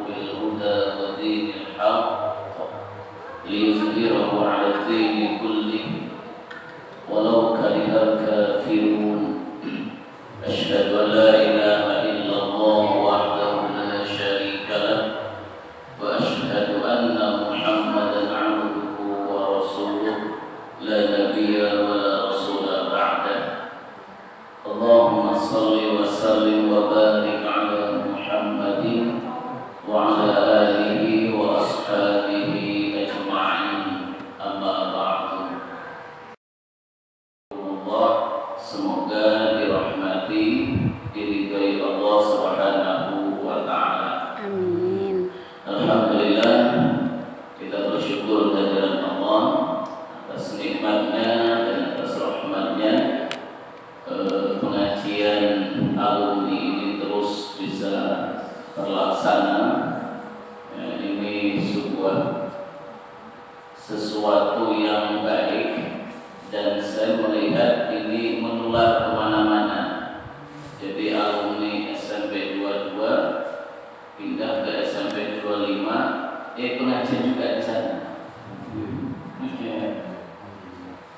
بالهدى ودين الحق ليظهره على الدين كله ولو كره الكافرون أشهد أن لا إله إلا الله وحده لا شريك له وأشهد أن محمدا عبده ورسوله لا نبي ولا رسول بعده اللهم صل وسلم وبارك على محمد وعلى آله وأصحابه أجمعين أما بعد. Semoga dirahmati, diridhai Allah Subhanahu wa taala. Amin. Alhamdulillah, kita bersyukur kehadiran Allah atas nikmatnya dan atas rahmatnya. Pengajian alumni ini terus bisa terlaksana. Ini sesuatu yang baik dan saya melihat ini menular kemana-mana. Jadi alumni SMP 22 pindah ke SMP 25, pengajian juga di sana.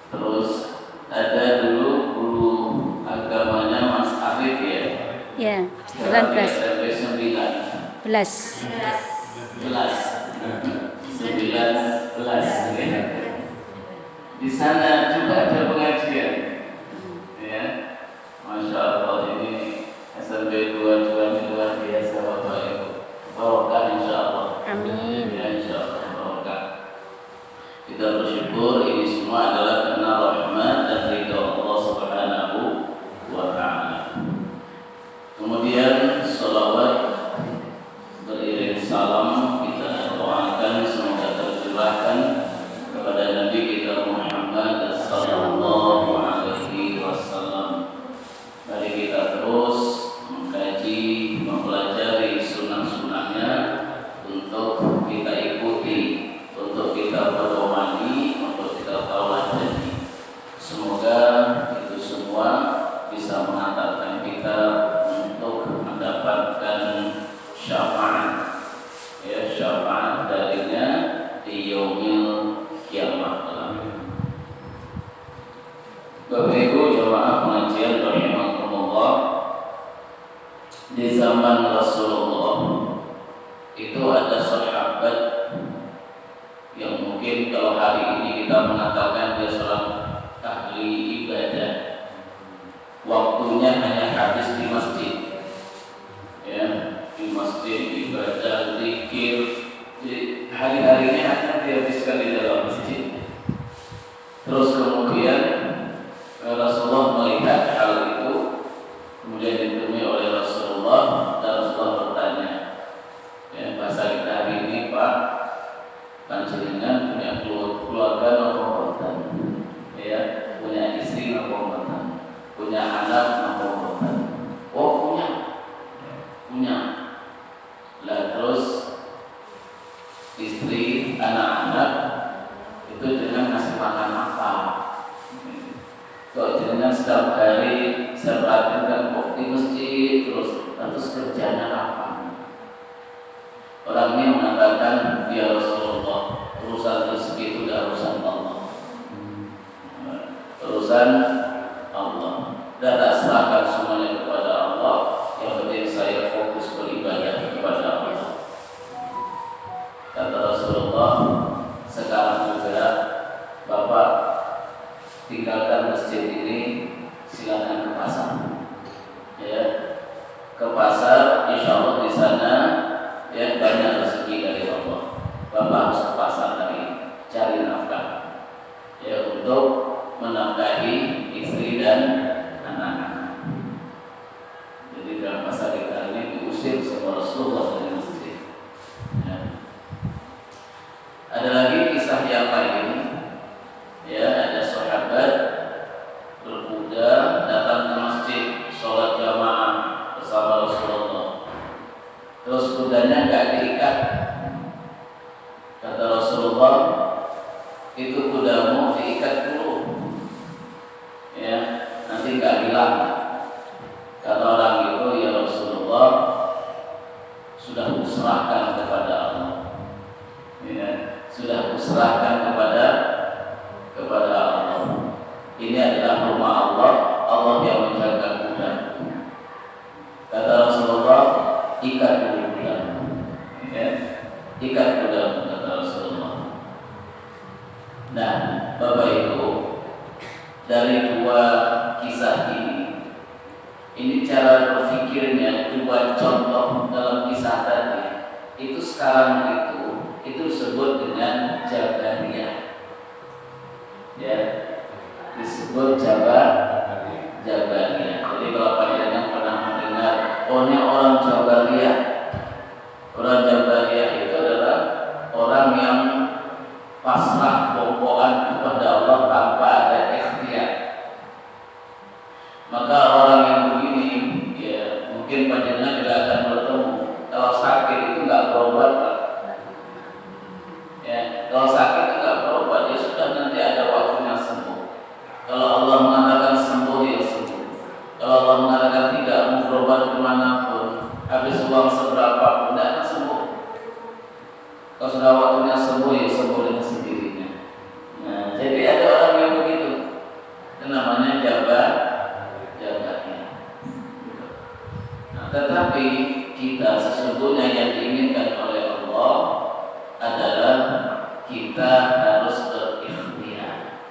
Terus ada dulu guru agamanya Mas Arif ya. Ya, 19. SMP 19. 19. Di sana juga ada pengajian, ya, Masya Allah, ini SMP 22 ini luar biasa Bapak Ibu, barokah Insya Allah. Amin. Ya, Insya Allah barokah. Kita bersyukur ini semua adalah karena rahmat dan ridha Allah Subhanahu wa taala. Kemudian sholawat beriring salam kita doakan semoga tercurahkan kepada Nabi kita Muhammad sallallahu alaihi wasallam. Mari kita terus mengkaji, mempelajari sunnah-sunnahnya untuk kita ikuti, untuk kita pedomani, untuk kita tawadani. Semoga itu semua bisa mengantarkan kita untuk mendapatkan syafaat, ya, syafaat darinya di yaumil kiamat. Bapak Ibu jamaah pengajian rahimakumullah, di zaman Rasulullah itu ada sahabat yang mungkin kalau hari ini kita mengatakan dia seorang ahli ibadah, waktunya hanya habis di masjid, ya, di masjid ibadah, zikir, hari-harinya hanya dihabiskan di dalam masjid. Terus kemudian Rasulullah melihat hal itu, kemudian ditemui oleh Rasulullah dan Rasulullah bertanya, ya, bahasa kita hari ini, Pak, panjenengan punya keluarga atau mboten? Ya, punya istri atau mboten? Punya anak atau mboten? Oh, punya. Lah terus istri, anak-anak itu dengan ngasih makan apa? Kok jenengan setiap hari saya perhatikan kok di masjid terus kerjanya apa? Orang ini mengatakan, ya Rasulullah, urusan rezeki itu udah urusan Allah, urusan Allah. Dan tak serahkan semuanya kepada Allah. Yang penting saya fokus beribadah kepada Allah. Kata Rasulullah, sekarang juga Bapak tinggalkan masjid ini, silakan ke pasar. Ya, ke pasar, insya Allah di sana ya banyak rezeki dari Allah. Bapak harus ke pasar tadi, cari nafkah, ya, untuk menafkahi istri dan anak-anak. Jadi dalam masa kita ini diusir sama Rasulullah dari masjid. Ya. Ada lagi kisah yang lain, ya, ada sahabat berkuda datang ke masjid, sholat jamaah bersama Rasulullah. Terus kudanya nggak diikat. Kata Rasulullah, itu kudamu diikat dulu, ya, nanti nggak hilang. Kata orang itu, ya Rasulullah, sudah serahkan ke Bapak Ibu, dari dua kisah ini cara berpikirnya, dua contoh dalam kisah tadi itu sekarang itu disebut dengan Jabariyah, ya, disebut Jabariyah. Jadi kalau panjenengan pernah mendengar orang Jabariyah, orang Jabariyah itu adalah orang yang pasrah boboan kepada Allah tanpa ada ikhtiar. Maka orang yang begini, ya mungkin panjenengan juga akan bertemu. Kalau sakit itu nggak berobat, Pak. Ya, kalau sakit itu nggak berobat, ya sudah nanti ada waktunya sembuh. Kalau Allah mengatakan sembuh, ya sembuh. Kalau Allah mengatakan tidak, mau berobat kemanapun, habis uang seberapa pun tidak akan sembuh. Kalau sudah waktunya sembuh, ya sembuh dengan sendirinya. Nah, jadi ada orang yang begitu, itu namanya Jabariyah. Nah, tetapi kita sesungguhnya yang diinginkan oleh Allah adalah kita harus berikhtiar.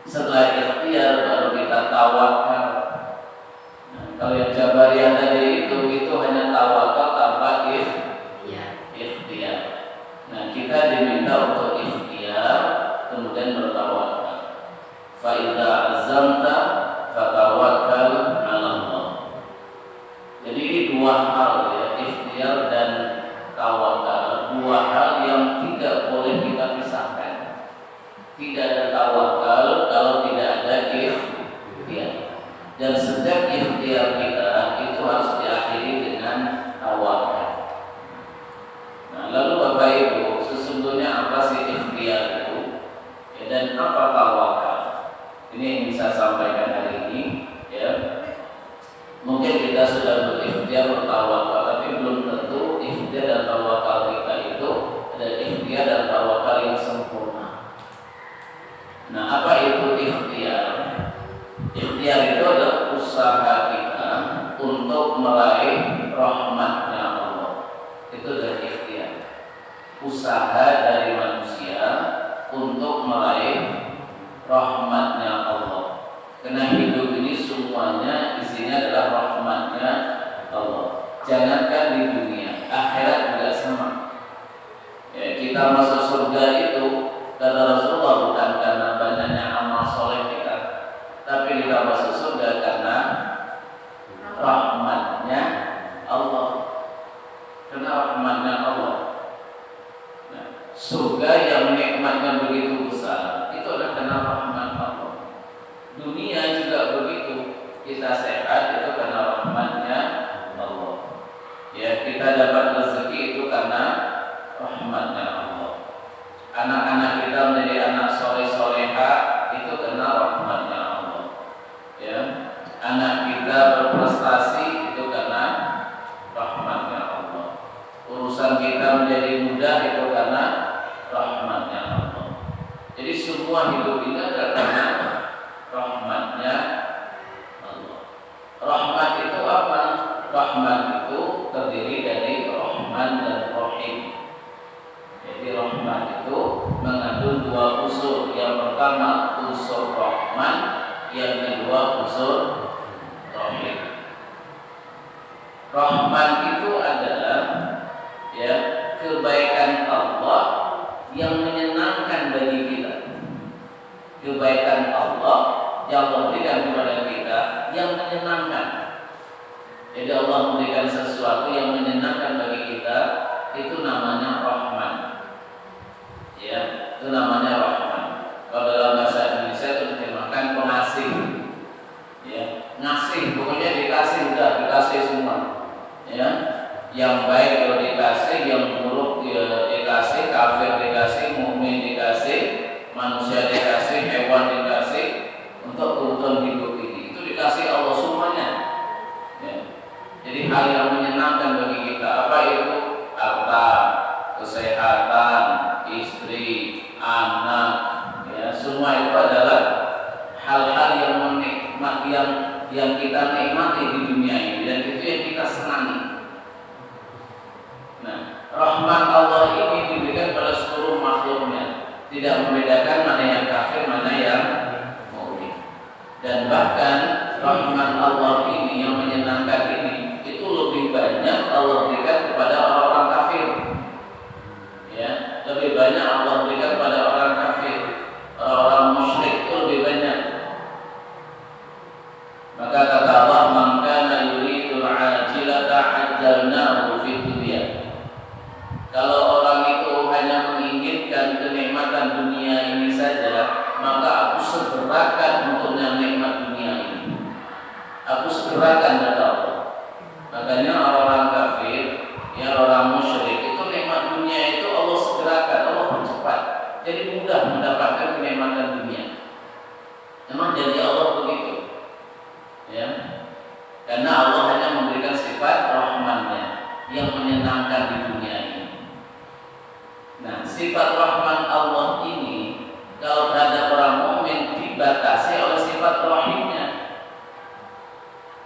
Setelah ikhtiar baru kita tawakal. Nah, kalau yang Jabariyah tadi itu hanya tawakal tanpa ikhtiar. Nah, kita diminta untuk ikhtiar kemudian bertawakal. Fa idza azamta fatawakkal 'ala Allah. Jadi ini dua hal, ya, ikhtiar dan tawakal, dua hal yang tidak boleh kita pisahkan. Tidak ada tawakal kalau tidak ada ikhtiar. Dan setiap ikhtiar kita itu harus diakhiri dengan tawakal. Nah, lalu Bapak Ibu, sesungguhnya apa sih ikhtiar itu? Ya, dan apa tawakal? Ini yang ingin saya sampaikan hari ini, ya. Mungkin kita sudah berikhtiar bertawakal, tapi belum tentu ikhtiar dan tawakal kita itu ada ikhtiar dan tawakal yang sempurna. Nah, apa itu ikhtiar? Ikhtiar itu adalah usaha kita untuk meraih rahmatnya Allah. Itu dari ikhtiar. Usaha dari manusia untuk meraih rahmatnya Allah. Karena hidup ini semuanya isinya adalah rahmatnya Allah. Jangankan di dunia, akhirat juga sama. Ya, kita masuk surga itu kata Rasulullah bukan karena banyaknya amal soleh kita, tapi kita masuk surga karena rahmatnya Allah. Karena rahmatnya Allah. Nah, surga yang nikmatnya begitu besar itu adalah karena rahmat Allah. Dunia juga begitu, kita sehat itu karena rahmatnya Allah. Ya, kita dapat rezeki itu karena rahmatnya Allah. Anak-anak kita menjadi anak soleh-soleha itu karena rahmatnya Allah. Ya, anak kita berprestasi itu karena rahmatnya Allah. Urusan kita menjadi mudah itu karena rahmatnya Allah. Jadi semua hidup ini adalah karena rahmatnya Allah. Rahmat itu apa? Rahmat itu terdiri dari Rahman dan Rahim. Jadi rahmat itu mengandung dua unsur. Yang pertama unsur Rahman, yang kedua unsur Rahim. Rahman itu adalah, ya, kebaikan Allah yang menyenangkan bagi kita. Kebaikan Allah yang Allah berikan kepada kita yang menyenangkan. Jadi Allah memberikan sesuatu yang menyenangkan bagi kita, itu namanya Rahman. Ya, itu namanya Rahman. Kalau dalam bahasa Indonesia itu diterjemahkan pengasih. Ya, ngasih, pokoknya dikasih, udah dikasih semua. Ya, yang baik kalau dikasih, yang buruk dikasih, kafir dikasih, mukmin dikasih, manusia dikasih, hewan dikasih, untuk kebutuhan hidup ini. Itu dikasih Allah semuanya. Ya. Jadi hal yang menyenangkan bagi kita, apa itu? Harta, kesehatan, istri, anak, ya, semua itu adalah hal-hal yang menikmati, yang kita nikmati di dunia ini, dan itu yang kita senangi. Nah, rahmat Allah ini diberikan pada seluruh makhluknya. tidak membedakan mana yang kafir, mana yang mukmin. Dan bahkan rahman Allah ini yang menyenangkan ini itu lebih banyak Allah berikan kepada orang-orang kafir. Ya, lebih banyak Allah berikan kepada orang kafir, orang musyrik itu lebih banyak. Maka kata Allah, "Man kana yuridul ajilata ajjalnahu fid dunya." Kalau orang itu hanya menginginkan kenikmatan dunia ini saja, maka aku segerakan untuknya nikmat dunia ini. Aku segerakan, kata Allah. Makanya orang-orang kafir, ya orang musyrik itu nikmat dunia itu Allah segerakan, Allah percepat. Jadi mudah mendapatkan kenikmatan dunia. Memang janji Allah begitu. Ya. Karena Allah hanya memberikan sifat Rahman-Nya yang menyenangkan di dunia ini. Nah, sifat Rahman Allah ini kalau terhadap orang mukmin dibatasi oleh sifat Rahimnya.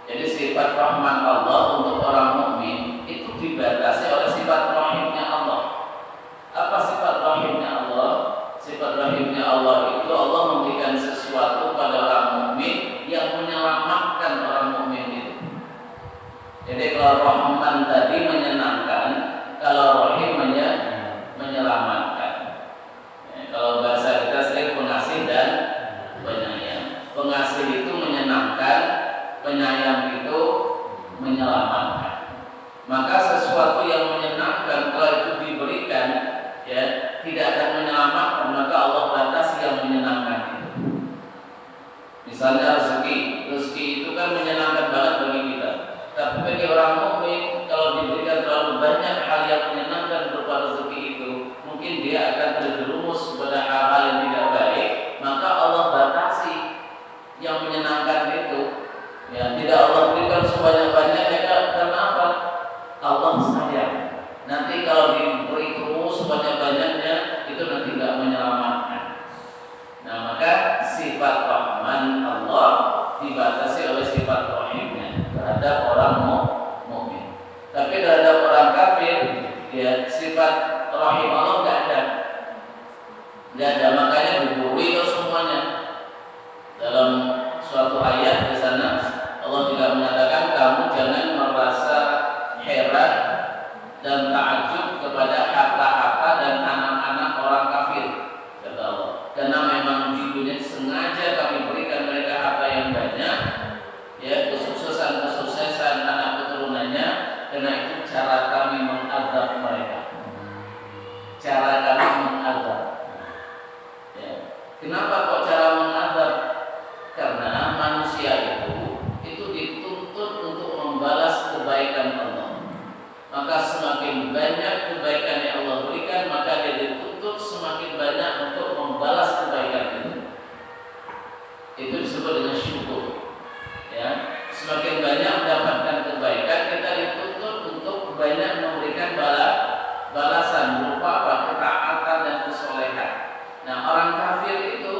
Jadi sifat Rahman Allah untuk orang mukmin itu dibatasi oleh sifat Rahimnya Allah. Apa sifat Rahimnya Allah? Sifat Rahimnya Allah itu Allah memberikan sesuatu pada orang mukmin yang menyelamatkan orang mukmin itu. Jadi kalau Rahman tadi menyenangkan, kalau Rahim menyelamatkan. Ya, kalau bahasa kita sering pengasih dan penyayang. Pengasih itu menyenangkan, penyayang itu menyelamatkan. Maka sesuatu yang menyenangkan kalau itu diberikan, ya tidak akan menyelamatkan, maka Allah batasi yang menyenangkan itu. Misalnya rezeki itu kan menyenangkan banget bagi kita. Tapi bagi orang mukmin kalau diberikan terlalu banyak hal yang menyenangkan berupa rezeki itu, mungkin dia akan terjerumus kepada hal-hal yang tidak baik. Maka Allah batasi yang menyenangkan itu. Ya, tidak Allah berikan sebanyak-banyaknya. Karena apa? Allah sayang. Nanti kalau diberi terus sebanyak-banyaknya, itu nanti tidak menyelamatkan. Nah, maka sifat Rahman Allah dibatasi oleh sifat Rahimnya terhadap orang mukmin. Tapi terhadap orang kafir, ya sifat Rahim Allah nggak ada. Makanya diburuhi semuanya. Dalam suatu ayat di sana Allah juga mengatakan, kamu jangan merasa heran dan takjub kepada harta-harta dan anak-anak orang kafir, kata Allah. Karena memang di dunia sengaja kami berikan mereka harta yang banyak, ya kesuksesan anak keturunannya. Karena itu cara kami mengazab mereka. Cara kami mengazab. Ya. Kenapa kok cara mengazab? Karena manusia itu dituntut untuk membalas kebaikan Allah. Maka semakin banyak kebaikan yang Allah berikan, maka dia dituntut semakin banyak untuk membalas kebaikan itu. Itu disebut dengan syukur. Ya, semakin banyak mendapatkan kebaikan, kita dituntut untuk banyak memberikan balasan berupa apa? Ketaatan dan kesolehan. Nah, orang kafir itu,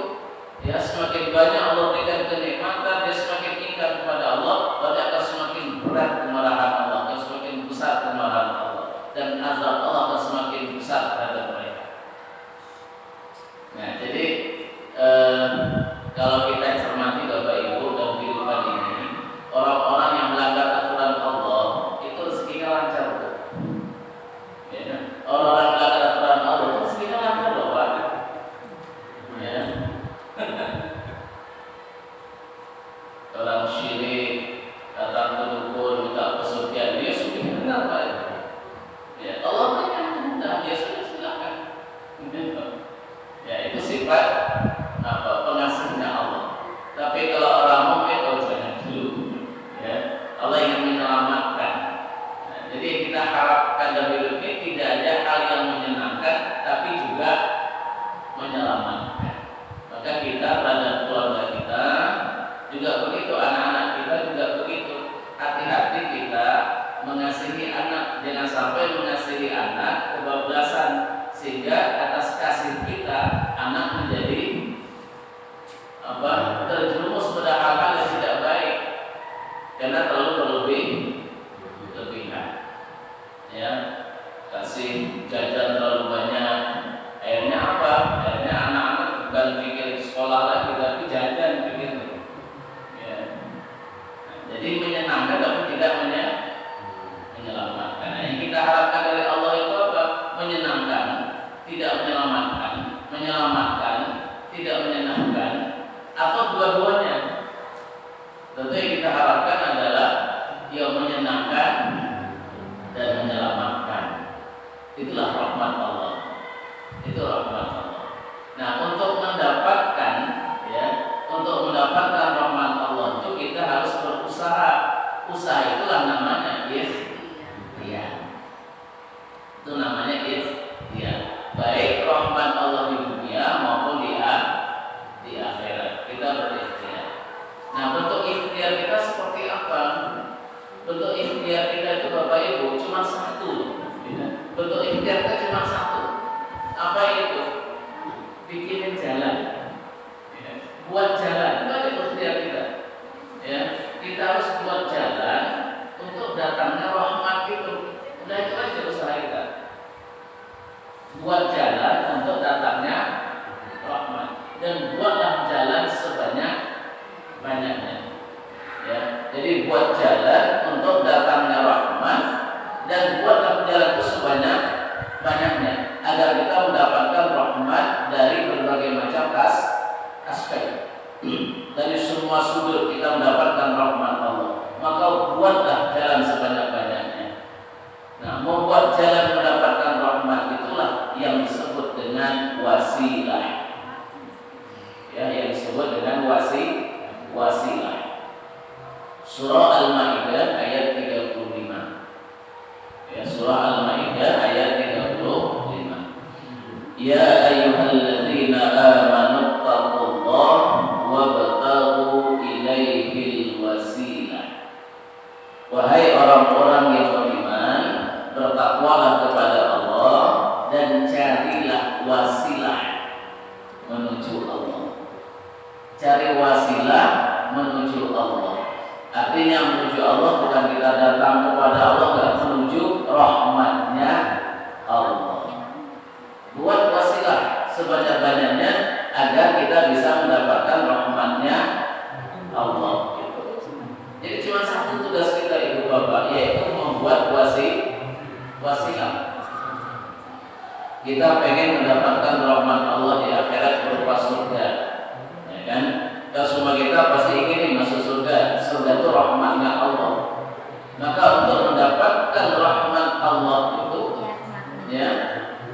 ya semakin banyak Allah berikan kenikmatan, dia semakin ingkar kepada Allah, berarti akan semakin berat kemarahan Allah, akan semakin besar kemarahan Allah, dan azab Allah akan semakin besar terhadap mereka. Nah, jadi kalau kita cermati Bapak Ibu dalam kehidupan ini, orang-orang yang melanggar aturan Allah itu rezekinya lancar, ya. Orang-orang yang melanggar aturan Allah itu rezekinya lancar loh, Pak. Ya. Orang syirik datang ke dukun minta pesugihan, dia sudah benar Pak. Ya, Allah berikan mudah, dia sudah silakan. Ya, itu sifat pengasihnya Allah. Tapi kalau orang mukmin, jangan dulu. Ya, Allah ingin menyelamatkan. Nah, jadi kita harapkan dalam hidup ini tidak ada hal yang menyenangkan, tapi juga menyelamatkan. Maka kita pada buat jalan, itu ada ikhtiar kita. Ya, kita harus buat jalan untuk datangnya rahmat itu. Udah itu aja usaha kita. Buat jalan untuk datangnya rahmat dan buatlah jalan sebanyak banyaknya. Ya, jadi buat jalan untuk datangnya rahmat dan buatlah jalan itu sebanyak banyaknya agar kita mendapatkan rahmat dari berbagai macam aspek. Dari semua sudut kita mendapatkan rahmat Allah. Maka buatlah jalan sebanyak-banyaknya. Nah, membuat jalan mendapatkan rahmat itulah yang disebut dengan wasilah. Ya, yang disebut dengan wasilah. Surah Al-Maidah ayat 35. Ya, surah Al-Maidah ayat 35. Ya ayyuhalladzina amanu taqullaha wabtaghu ilaihil wasilah. Wahai orang-orang yang beriman, bertakwalah kepada Allah dan carilah wasilah menuju Allah. Cari wasilah menuju Allah. Artinya menuju Allah bukan kita datang kepada Allah, enggak, menuju rahmatnya Allah. Buat wasilah sebanyak-banyaknya agar kita bisa mendapatkan rahmatnya Allah. Gitu. Jadi cuma satu tugas kita ibu bapak, yaitu membuat wasilah. Kita pengen mendapatkan rahmat Allah di akhirat berupa surga, ya kan? Dan semua kita pasti ingin masuk surga. Surga itu rahmatnya Allah. Maka untuk mendapatkan rahmat Allah itu, ya,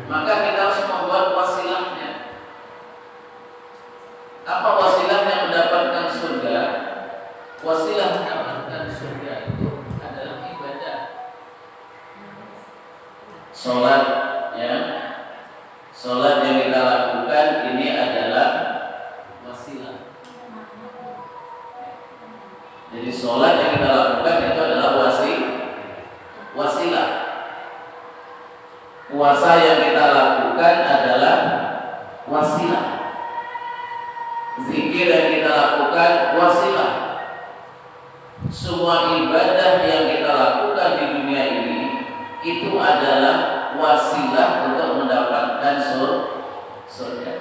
maka kita harus membuat wasilahnya. Apa wasilahnya mendapatkan surga? Wasilah mendapatkan surga itu adalah ibadah. Sholat, ya, sholat yang kita lakukan ini adalah wasilah. Jadi sholat yang kita lakukan itu adalah wasilah. Puasa yang kita lakukan adalah wasilah. Zikir yang kita lakukan wasilah. Semua ibadah yang kita lakukan di dunia ini itu adalah wasilah untuk mendapatkan surga.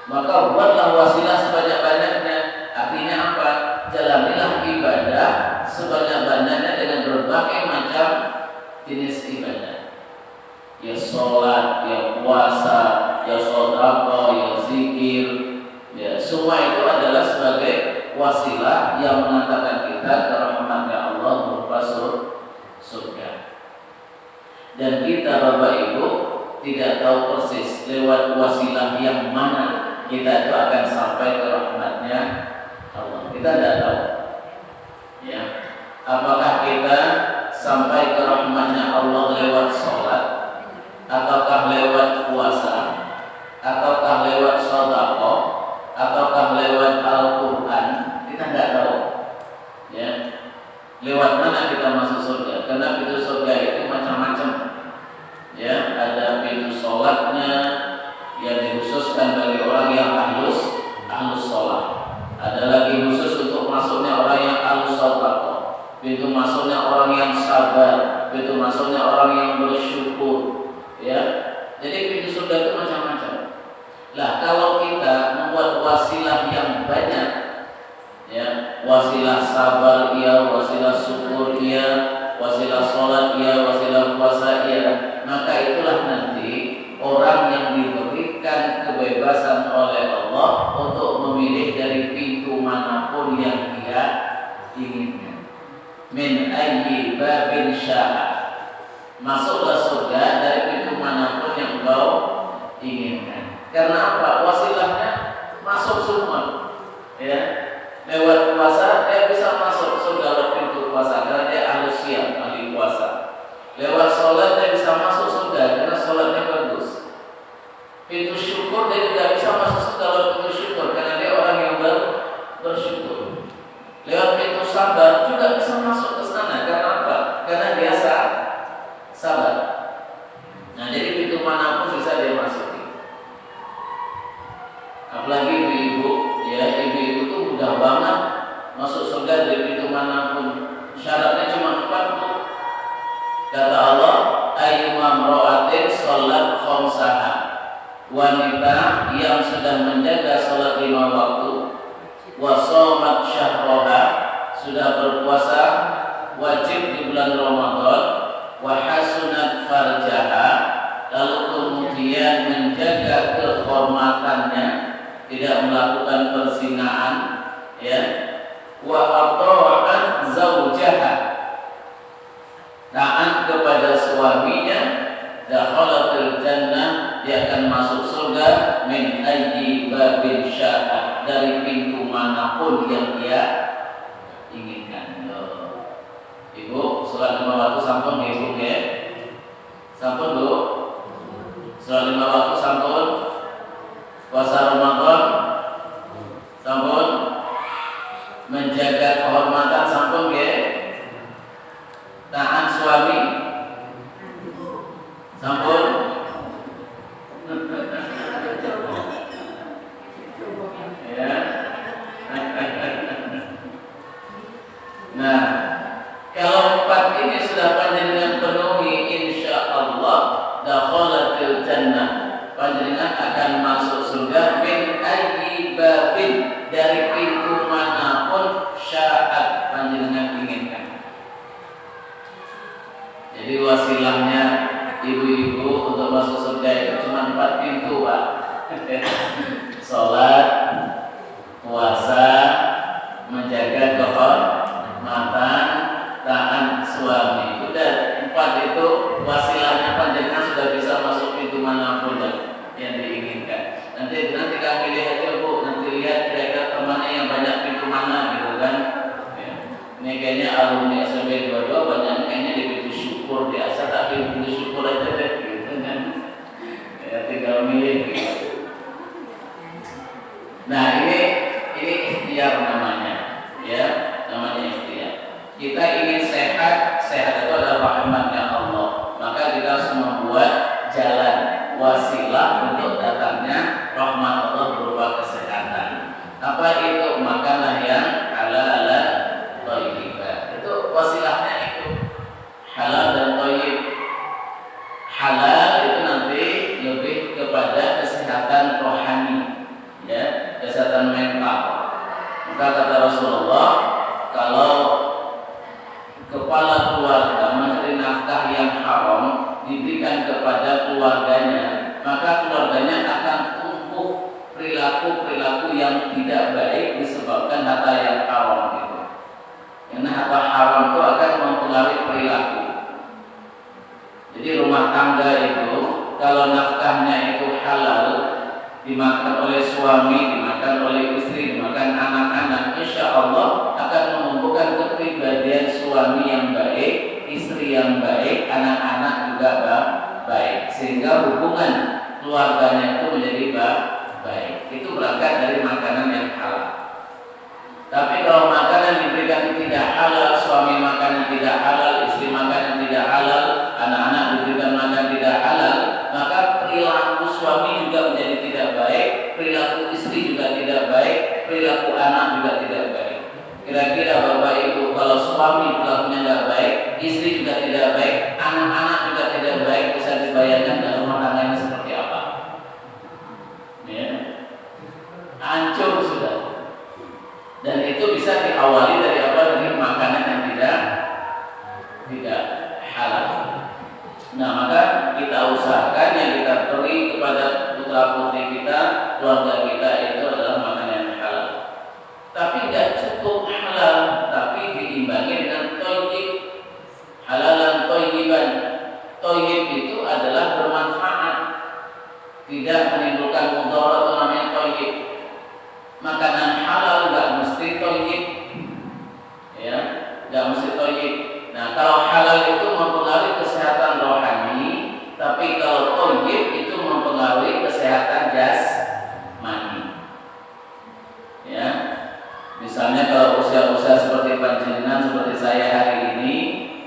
Maka buatlah wasilah sebanyak-banyaknya. Artinya apa? Jalanilah ibadah sebanyak-banyaknya dengan berbagai macam jenis ibadah. Ya sholat, ya puasa, ya sedekah, ya zikir, ya semua itu adalah sebagai wasilah yang mengantarkan kita ke rahmatnya Allah berupa surga. Dan kita Bapak Ibu tidak tahu persis lewat wasilah yang mana kita itu akan sampai ke rahmatnya Allah. Kita tidak tahu. Ya, apakah kita sampai ke rahmatnya Allah lewat sholat, ataukah lewat puasa, ataukah lewat sedekah, ataukah lewat Al-Quran? Kita tidak tahu. Ya, lewat mana kita masuk surga? Karena pintu surga itu macam-macam. Ya, ada pintu sholatnya yang dikhususkan bagi orang yang ahlus sholat. Ada lagi khusus untuk masuknya orang yang ahlus sedekah. Pintu masuknya orang yang sabar, pintu masuknya orang yang bersyukur. Ya, jadi pintu surga itu macam-macam. Lah, kalau kita membuat wasilah yang banyak, ya, wasilah sabar iya, wasilah syukur iya, wasilah sholat iya, wasilah puasa iya, maka itulah nanti orang yang diberikan kebebasan oleh Allah untuk memilih dari pintu manapun yang dia inginkan. Min ayyi babin sya'a. Masuklah surga dari pintu manapun yang kau inginkan. Karena apa? Wasilahnya masuk semua. Ya, lewat puasa dia bisa masuk surga lewat pintu puasa karena dia ahli siam, ahli puasa. Lewat sholat dia bisa masuk surga karena sholatnya bagus. Pintu syukur dia tidak bisa masuk surga lewat pintu syukur karena dia orang yang bersyukur. Lewat pintu sabar juga bisa masuk ke sana karena apa? Karena dia sabar. Nah, jadi pintu manapun bisa dia masuki. Apalagi ibu-ibu, ya, masuk surga dari pintu manapun. Syaratnya cuma 4 tuh. Kata Allah, ayyuma mra'atin sholat khamsaha. Wanita yang sudah menjaga sholat 5 waktu, wa shamat syahraha, sudah berpuasa wajib di bulan Ramadan, wa hasunat farjaha, lalu kemudian menjaga kehormatannya, tidak melakukan perzinahan, ya, wa ata'at zaujaha, taat kepada suaminya, dakhalatul jannah, dia akan masuk surga min ayyi babin sya'a, dari pintu manapun yang dia inginkan. Ibu, sholat 5 waktu sampun ibu ya? Sampun Bu? Sholat 5 waktu sampun? Puasa Ramadan sampun? Menjaga kehormatan sampun ya? Taat suami sampun? Ya. Nah, kalau 4 ini sudah panjenengan penuhi, insya Allah dakhalatil jannah, panjenengan akan masuk surga min ayyi babin, dari pintu manapun syaat panjenengan inginkan. Jadi wasilahnya ibu-ibu untuk masuk surga itu cuma 4 pintu, Pak. Sholat, puasa, menjaga kehormatan, taat suami. Udah 4 itu wasilahnya, panjenengan sudah bisa masuk pintu manapun yang diinginkan. Nanti kalian pilih aja Bu, nanti lihat kira-kira temannya yang banyak pintu mana gitu kan. Ya. Ini kayaknya alumni SMP 22 banyak kayaknya di pintu syukur biasa, tapi pintu syukur aja deh gitu kan. Ya, tinggal milih gitu. Nah ini ikhtiar namanya, ya, namanya ikhtiar. Kita ingin sehat itu adalah rahmatnya Allah. Maka kita harus membuat jalan wasilah untuk datangnya rahmat Allah berupa kesehatan. Apa itu? Makanlah yang halal dan thayyibah. Itu wasilahnya itu halal dan thayyib. Halal itu nanti lebih kepada kesehatan rohani, ya, kesehatan mental. Maka kata Rasulullah, kalau kepala keluarga mencari nafkah yang haram diberikan kepada keluarganya, maka keluarganya akan tumbuh perilaku-perilaku yang tidak baik disebabkan harta yang haram itu. Karena harta haram itu akan mempengaruhi perilaku. Jadi rumah tangga itu kalau nafkahnya itu halal, dimakan oleh suami, dimakan oleh istri, dimakan anak-anak, insya Allah akan menumbuhkan kepribadian suami yang baik, istri yang baik, anak-anak juga baik, sehingga hubungan keluarganya itu menjadi baik. Itu berangkat dari makanan yang halal. Tapi kalau makanan diberikan tidak halal, suami makan yang tidak halal, istri makan yang tidak halal, anak-anak diberikan makan tidak halal, maka perilaku suami juga menjadi tidak baik, perilaku istri juga tidak baik, perilaku anak juga tidak baik. Kira-kira Bapak Ibu, kalau suami perilakunya tidak baik, istri juga tidak baik, anak-anak juga tidak baik, bisa dibayangkan dalam rumah tangganya seperti apa? Ya, hancur sudah. Dan itu bisa diawali dari apa? Dari makanan yang tidak halal. Nah, maka kita usahakan yang kita beri kepada putra putri kita, keluarga kita itu adalah makanan yang halal. Tapi tidak cukup halal, tapi diimbangi dengan thayyib. Halalan thayyiban. Thayyib itu adalah bermanfaat, tidak menimbulkan mudarat, itu namanya thayyib. Makanan halal nggak mesti thayyib, ya, nggak mesti thayyib. Nah, kalau halal itu mempengaruhi kesehatan rohani, tapi kalau thayyib itu mempengaruhi kesehatan jasmani. Ya, misalnya kalau usia-usia seperti panjenengan, seperti saya hari ini,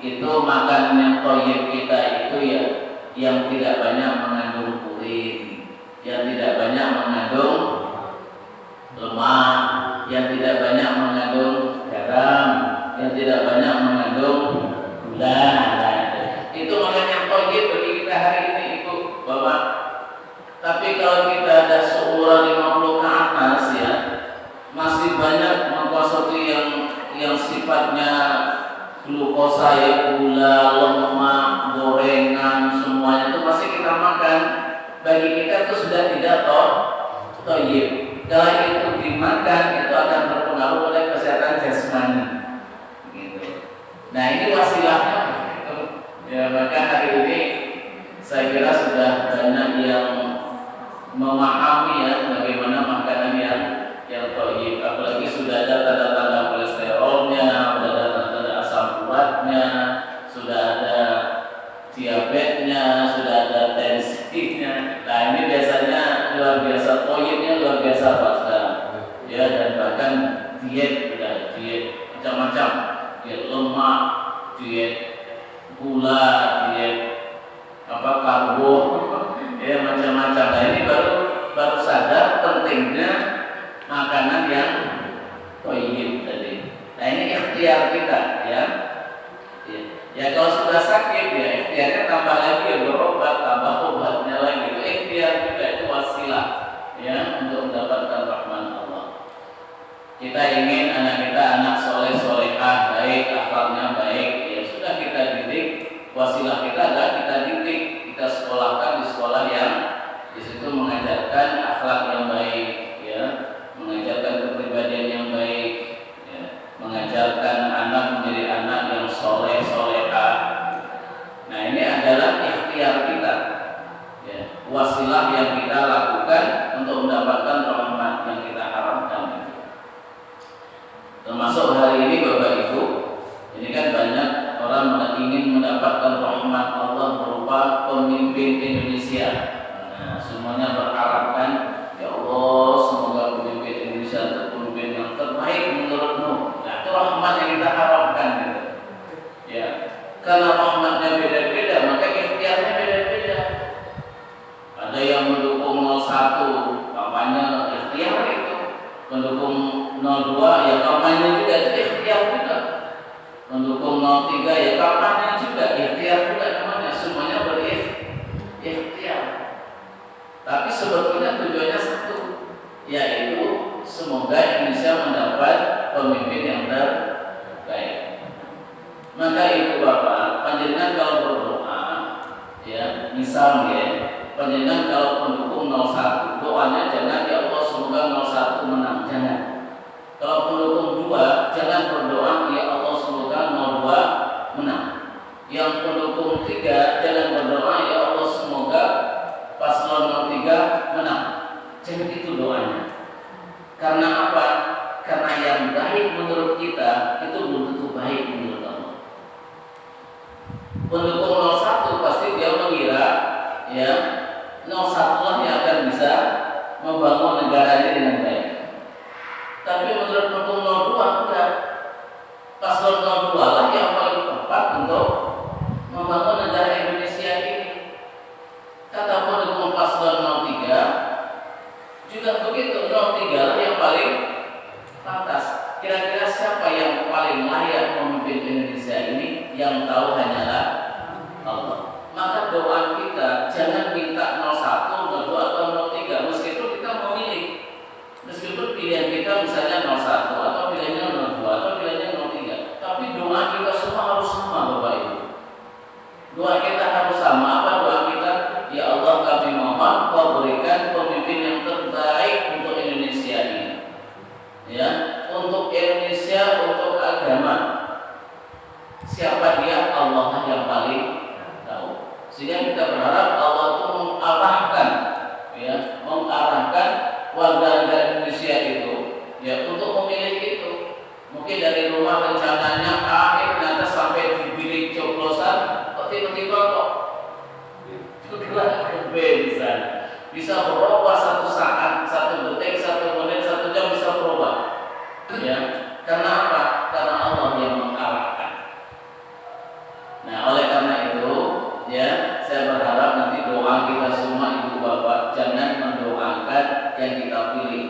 itu makan yang thayyib kita itu ya, yang tidak banyak mengandung purin, yang tidak banyak mengandung lemak, yang tidak banyak mengandung mengandung gula. Nah, itu makanya thayyib bagi kita hari ini Ibu, Bapak. Tapi kalau kita ada seumuran 50 ke atas ya, masih banyak mengkonsumsi yang sifatnya glukosa ya, gula, lemak, gorengan, semuanya itu masih kita makan. Bagi kita itu sudah tidak thayyib. Kalau itu dimakan itu akan berpengaruh pada kesehatan jasmani. Gitu. Nah ini wasilahnya. Ya maka hari ini saya kira sudah banyak yang memahami ya bagaimana makanan yang thayyib. Apalagi sudah ada tanda-tanda kolesterolnya, sudah ada tanda-tanda asam uratnya, sudah ada diabetesnya, sudah ada tensinya. Nah ini biasanya luar biasa, thayyibnya luar biasa Pak sekarang. Ya dan bahkan diet macam-macam, diet lemak, diet gula, diet karbo, ya macam-macam. Nah ini baru sadar pentingnya makanan yang thayyib tadi. Nah ini ikhtiar kita ya. Ya kalau sudah sakit ya ikhtiarnya tambah lagi ya berobat, tambah obatnya lagi. Itu ikhtiar juga, itu wasilah ya untuk mendapatkan rahmat Allah. Kita ingin anak kita anak soleh solehah, baik akhlaknya baik, ya sudah kita didik. Wasilah kita adalah kita didik, kita sekolahkan di sekolah yang di situ mengajarkan akhlak yang baik, ya, mengajarkan kepribadian yang baik, ya, mengajarkan anak menjadi anak yang soleh solehah. Nah ini adalah ikhtiar kita, ya, wasilah yang kita lakukan untuk mendapatkan rahmat yang kita harapkan. Termasuk hari ini Bapak Ibu, ini kan banyak orang ingin mendapatkan rahmat Allah berupa pemimpin Indonesia. Nah, semuanya berharapkan, ya Allah, semoga pemimpin Indonesia itu pemimpin yang terbaik menurutmu. Nah, itu rahmat yang kita harapkan, gitu. Ya, karena rahmatnya beda-beda, maka ikhtiarnya beda-beda. Ada yang mendukung 01, kampanye ikhtiar itu. Mendukung 02, ya kampanye juga, itu ikhtiar juga. Mendukung 03 ya kampanye juga, ikhtiar juga namanya, semuanya berikhtiar. Tapi sebetulnya tujuannya satu, yaitu semoga Indonesia mendapat pemimpin yang terbaik. Maka Ibu Bapak, panjenengan kalau berdoa, ya misalnya panjenengan kalau pendukung 01, doanya jangan ya Allah semoga 01 menang, jangan. Kalau pendukung 2, jangan berdoa ya Allah semoga 02 menang. Yang pendukung 3, jangan berdoa ya Allah semoga paslon 03 menang. Jangan itu doanya. Karena apa? Karena yang baik menurut kita itu belum tentu baik menurut Allah. Pendukung 01 pasti dia mengira ya 01 lah yang akan bisa membangun negaranya dengan baik. Tapi menurut pendukung 02 enggak. Paslon 02 lah yang paling tepat untuk membangun negara Indonesia ini. Kata pendukung paslon 03 juga begitu, 03 lah yang paling pantas. Kira-kira siapa yang paling layak memimpin Indonesia ini? Yang tahu hanyalah Allah. Maka doa kita jangan minta 01, 02 atau 03, meskipun kita memilih. Meskipun pilihan kita misalnya 01 atau pilihannya 02 atau pilihannya 03, tapi doa kita semua harus sama Bapak Ibu. Doa kita harus sama. Apa doa kita? Ya Allah kami mohon Kau berikan pemimpin yang terbaik untuk Indonesia ini. Ya, untuk Indonesia, untuk agama. Siapa dia? Allah yang paling tahu. Sehingga kita berharap Allah itu mengarahkan, ya, mengarahkan warga negara Indonesia itu, ya, untuk memilih itu. Mungkin dari rumah rencananya A, ternyata sampai di bilik coblosan, tiba-tiba kok itu B bisa berubah satu saat, satu detik, satu menit, satu jam bisa berubah. Ya, karena apa? Karena Allah yang mengarahkan. Nah, oleh karena itu, ya, saya berharap nanti doa kita semua Ibu Bapak jangan mendoakan yang kita pilih.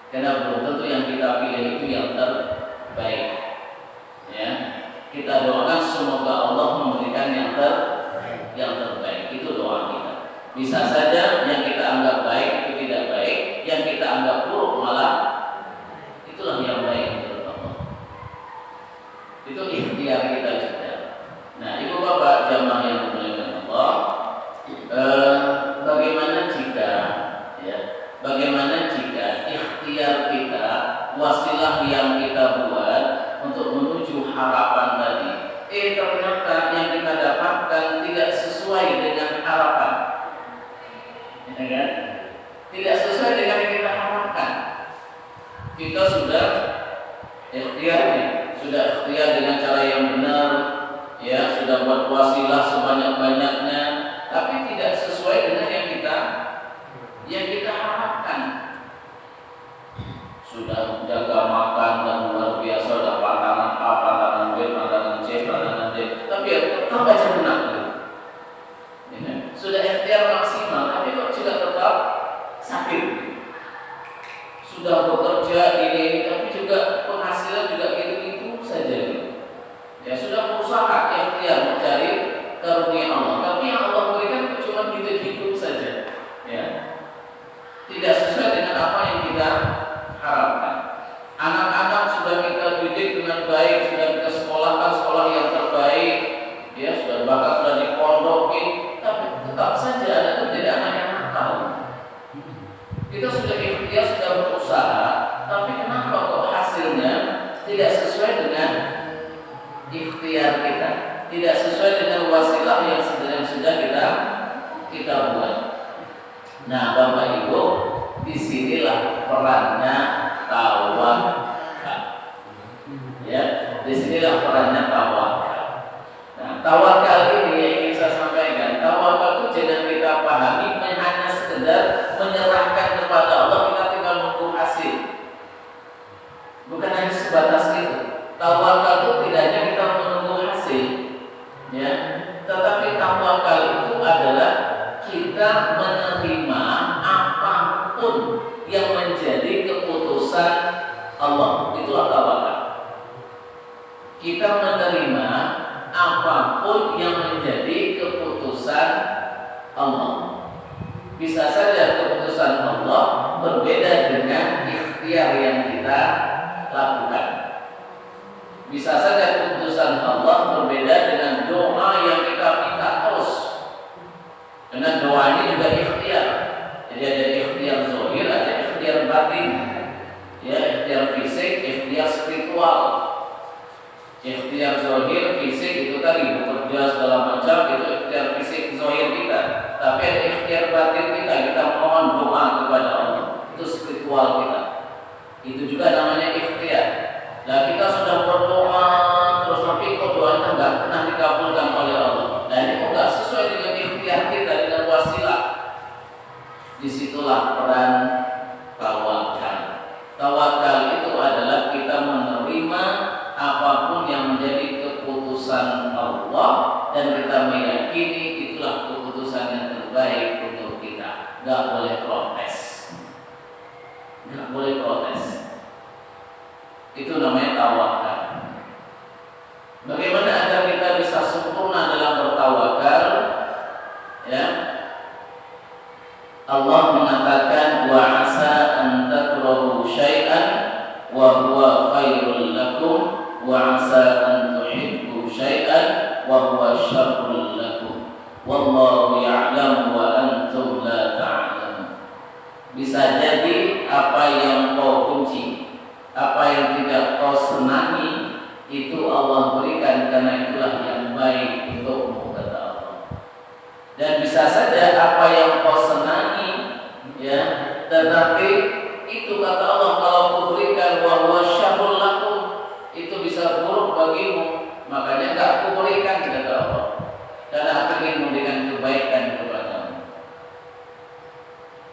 Karena belum tentu yang kita pilih itu yang terbaik. Ya. wasilah yang kita buat untuk menuju harapan tadi, ternyata yang kita dapatkan tidak sesuai dengan harapan, ya kan? Tidak sesuai dengan yang kita harapkan. Kita sudah ikhtiar dengan cara yang benar, ya, sudah buat wasilah sebanyak-banyaknya, tapi tidak sesuai dengan yang kita harapkan. Sudah jaga makan dan luar biasa, sudah pantangan A, pantangan B, pantangan C, pantangan D, tapi ya tetap aja benar. Ya, sudah ikhtiar maksimal, tapi kok juga tetap sakit. Sudah bekerja ini, tapi juga penghasilan juga gitu-gitu saja. Ya, sudah berusaha ikhtiar mencari karunia Allah, tapi yang Allah berikan cuma gitu-gitu saja. Ya, tidak sesuai dengan apa yang kita harapkan. Anak-anak sudah kita didik dengan baik, sudah kita sekolahkan sekolah yang terbaik, ya, bahkan sudah dipondokin, tapi tetap saja ada terjadi anak yang nakal. Kita sudah ikhtiar, sudah berusaha, tapi kenapa kok hasilnya tidak sesuai dengan ikhtiar kita, tidak sesuai dengan wasilah yang sudah kita buat. Nah, Bapak Ibu, disinilah perannya tawakal. Ya, disinilah perannya tawakal. Nah, tawakal ini yang ingin saya sampaikan. Tawakal itu jangan kita pahami hanya sekedar menyerahkan kepada Allah, kita tinggal menunggu hasil. Bukan hanya sebatas itu. Tawakal itu tidak hanya kita menunggu hasil, ya, tetapi tawakal itu adalah kita menerima apapun yang menjadi keputusan Allah. Itulah tawakal. Kita menerima apapun yang menjadi keputusan Allah. Bisa saja keputusan Allah berbeda dengan ikhtiar yang kita lakukan. Bisa saja keputusan Allah berbeda dengan doa yang kita minta terus. Karena doa ini juga ikhtiar. Jadi ada ikhtiar zahir, ada ikhtiar batin, ya, ikhtiar fisik, ikhtiar spiritual. Ikhtiar zahir, fisik itu tadi bekerja segala macam, itu ikhtiar fisik zahir kita. Tapi ada ikhtiar batin kita mohon doa kepada Allah, itu spiritual kita. Itu juga namanya ikhtiar. Nah, kita sudah berdoa terus tapi kok doanya nggak pernah dikabulkan oleh Allah. Nah, ini kok nggak sesuai dengan ikhtiar kita, dengan wasilah. Disitulah peran tawakal. Tawakal itu adalah kita menerima apapun yang menjadi keputusan Allah dan kita meyakini itulah keputusan yang terbaik untuk kita. Nggak boleh protes. Nggak boleh protes. Itu namanya tawakal. Bagaimana agar kita bisa sempurna dalam bertawakal? Ya, Allah mengatakan wa asa an takrahu syai'an wa huwa khairul lakum wa asa an tuhibbu syai'an wa huwa syarrul lakum wallahu ya'lamu wa antum la ta'lamun. Bisa jadi apa yang kau benci, apa yang tidak kau senangi, itu Allah berikan karena itulah yang baik untukmu, kata Allah. Dan bisa saja apa yang kau senangi, ya, tetapi itu kata Allah kalau kau berikan wa huwa syarrul lakum, itu bisa buruk bagimu, makanya enggak aku berikan, kata Allah. Dan aku ingin memberikan kebaikan kepadamu.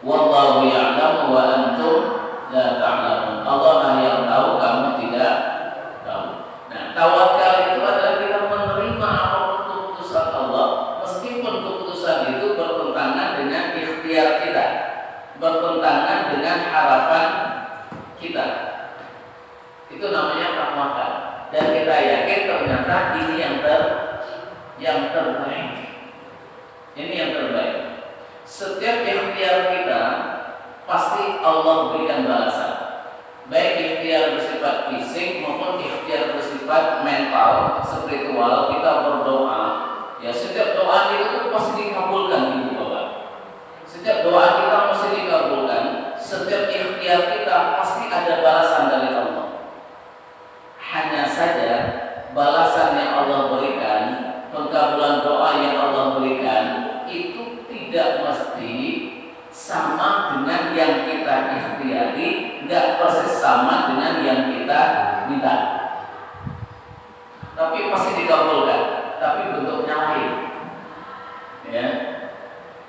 Wallahu ya'lamu wa antum la ta'lamun. Allah lah yang tahu, kamu tidak tahu. Nah, tawakal itu adalah kita menerima apapun keputusan Allah, meskipun keputusan itu bertentangan dengan ikhtiar kita, bertentangan dengan harapan kita. Itu namanya tawakal. Dan kita yakin ternyata ini yang terbaik. Ini yang terbaik. Setiap ikhtiar kita pasti Allah berikan balasan. Baik ikhtiar bersifat fisik maupun ikhtiar bersifat mental, spiritual, kita berdoa. Ya, setiap doa itu pasti dikabulkan, Ibu Bapak. Setiap doa kita pasti dikabulkan. Setiap ikhtiar kita pasti ada balasan dari Allah. Hanya saja balasan yang Allah berikan, pengkabulan doa yang Allah berikan itu tidak mesti sama dengan yang kita ikhtiari, nggak persis sama dengan yang kita minta. Tapi pasti dikabulkan, tapi bentuknya lain. Ya,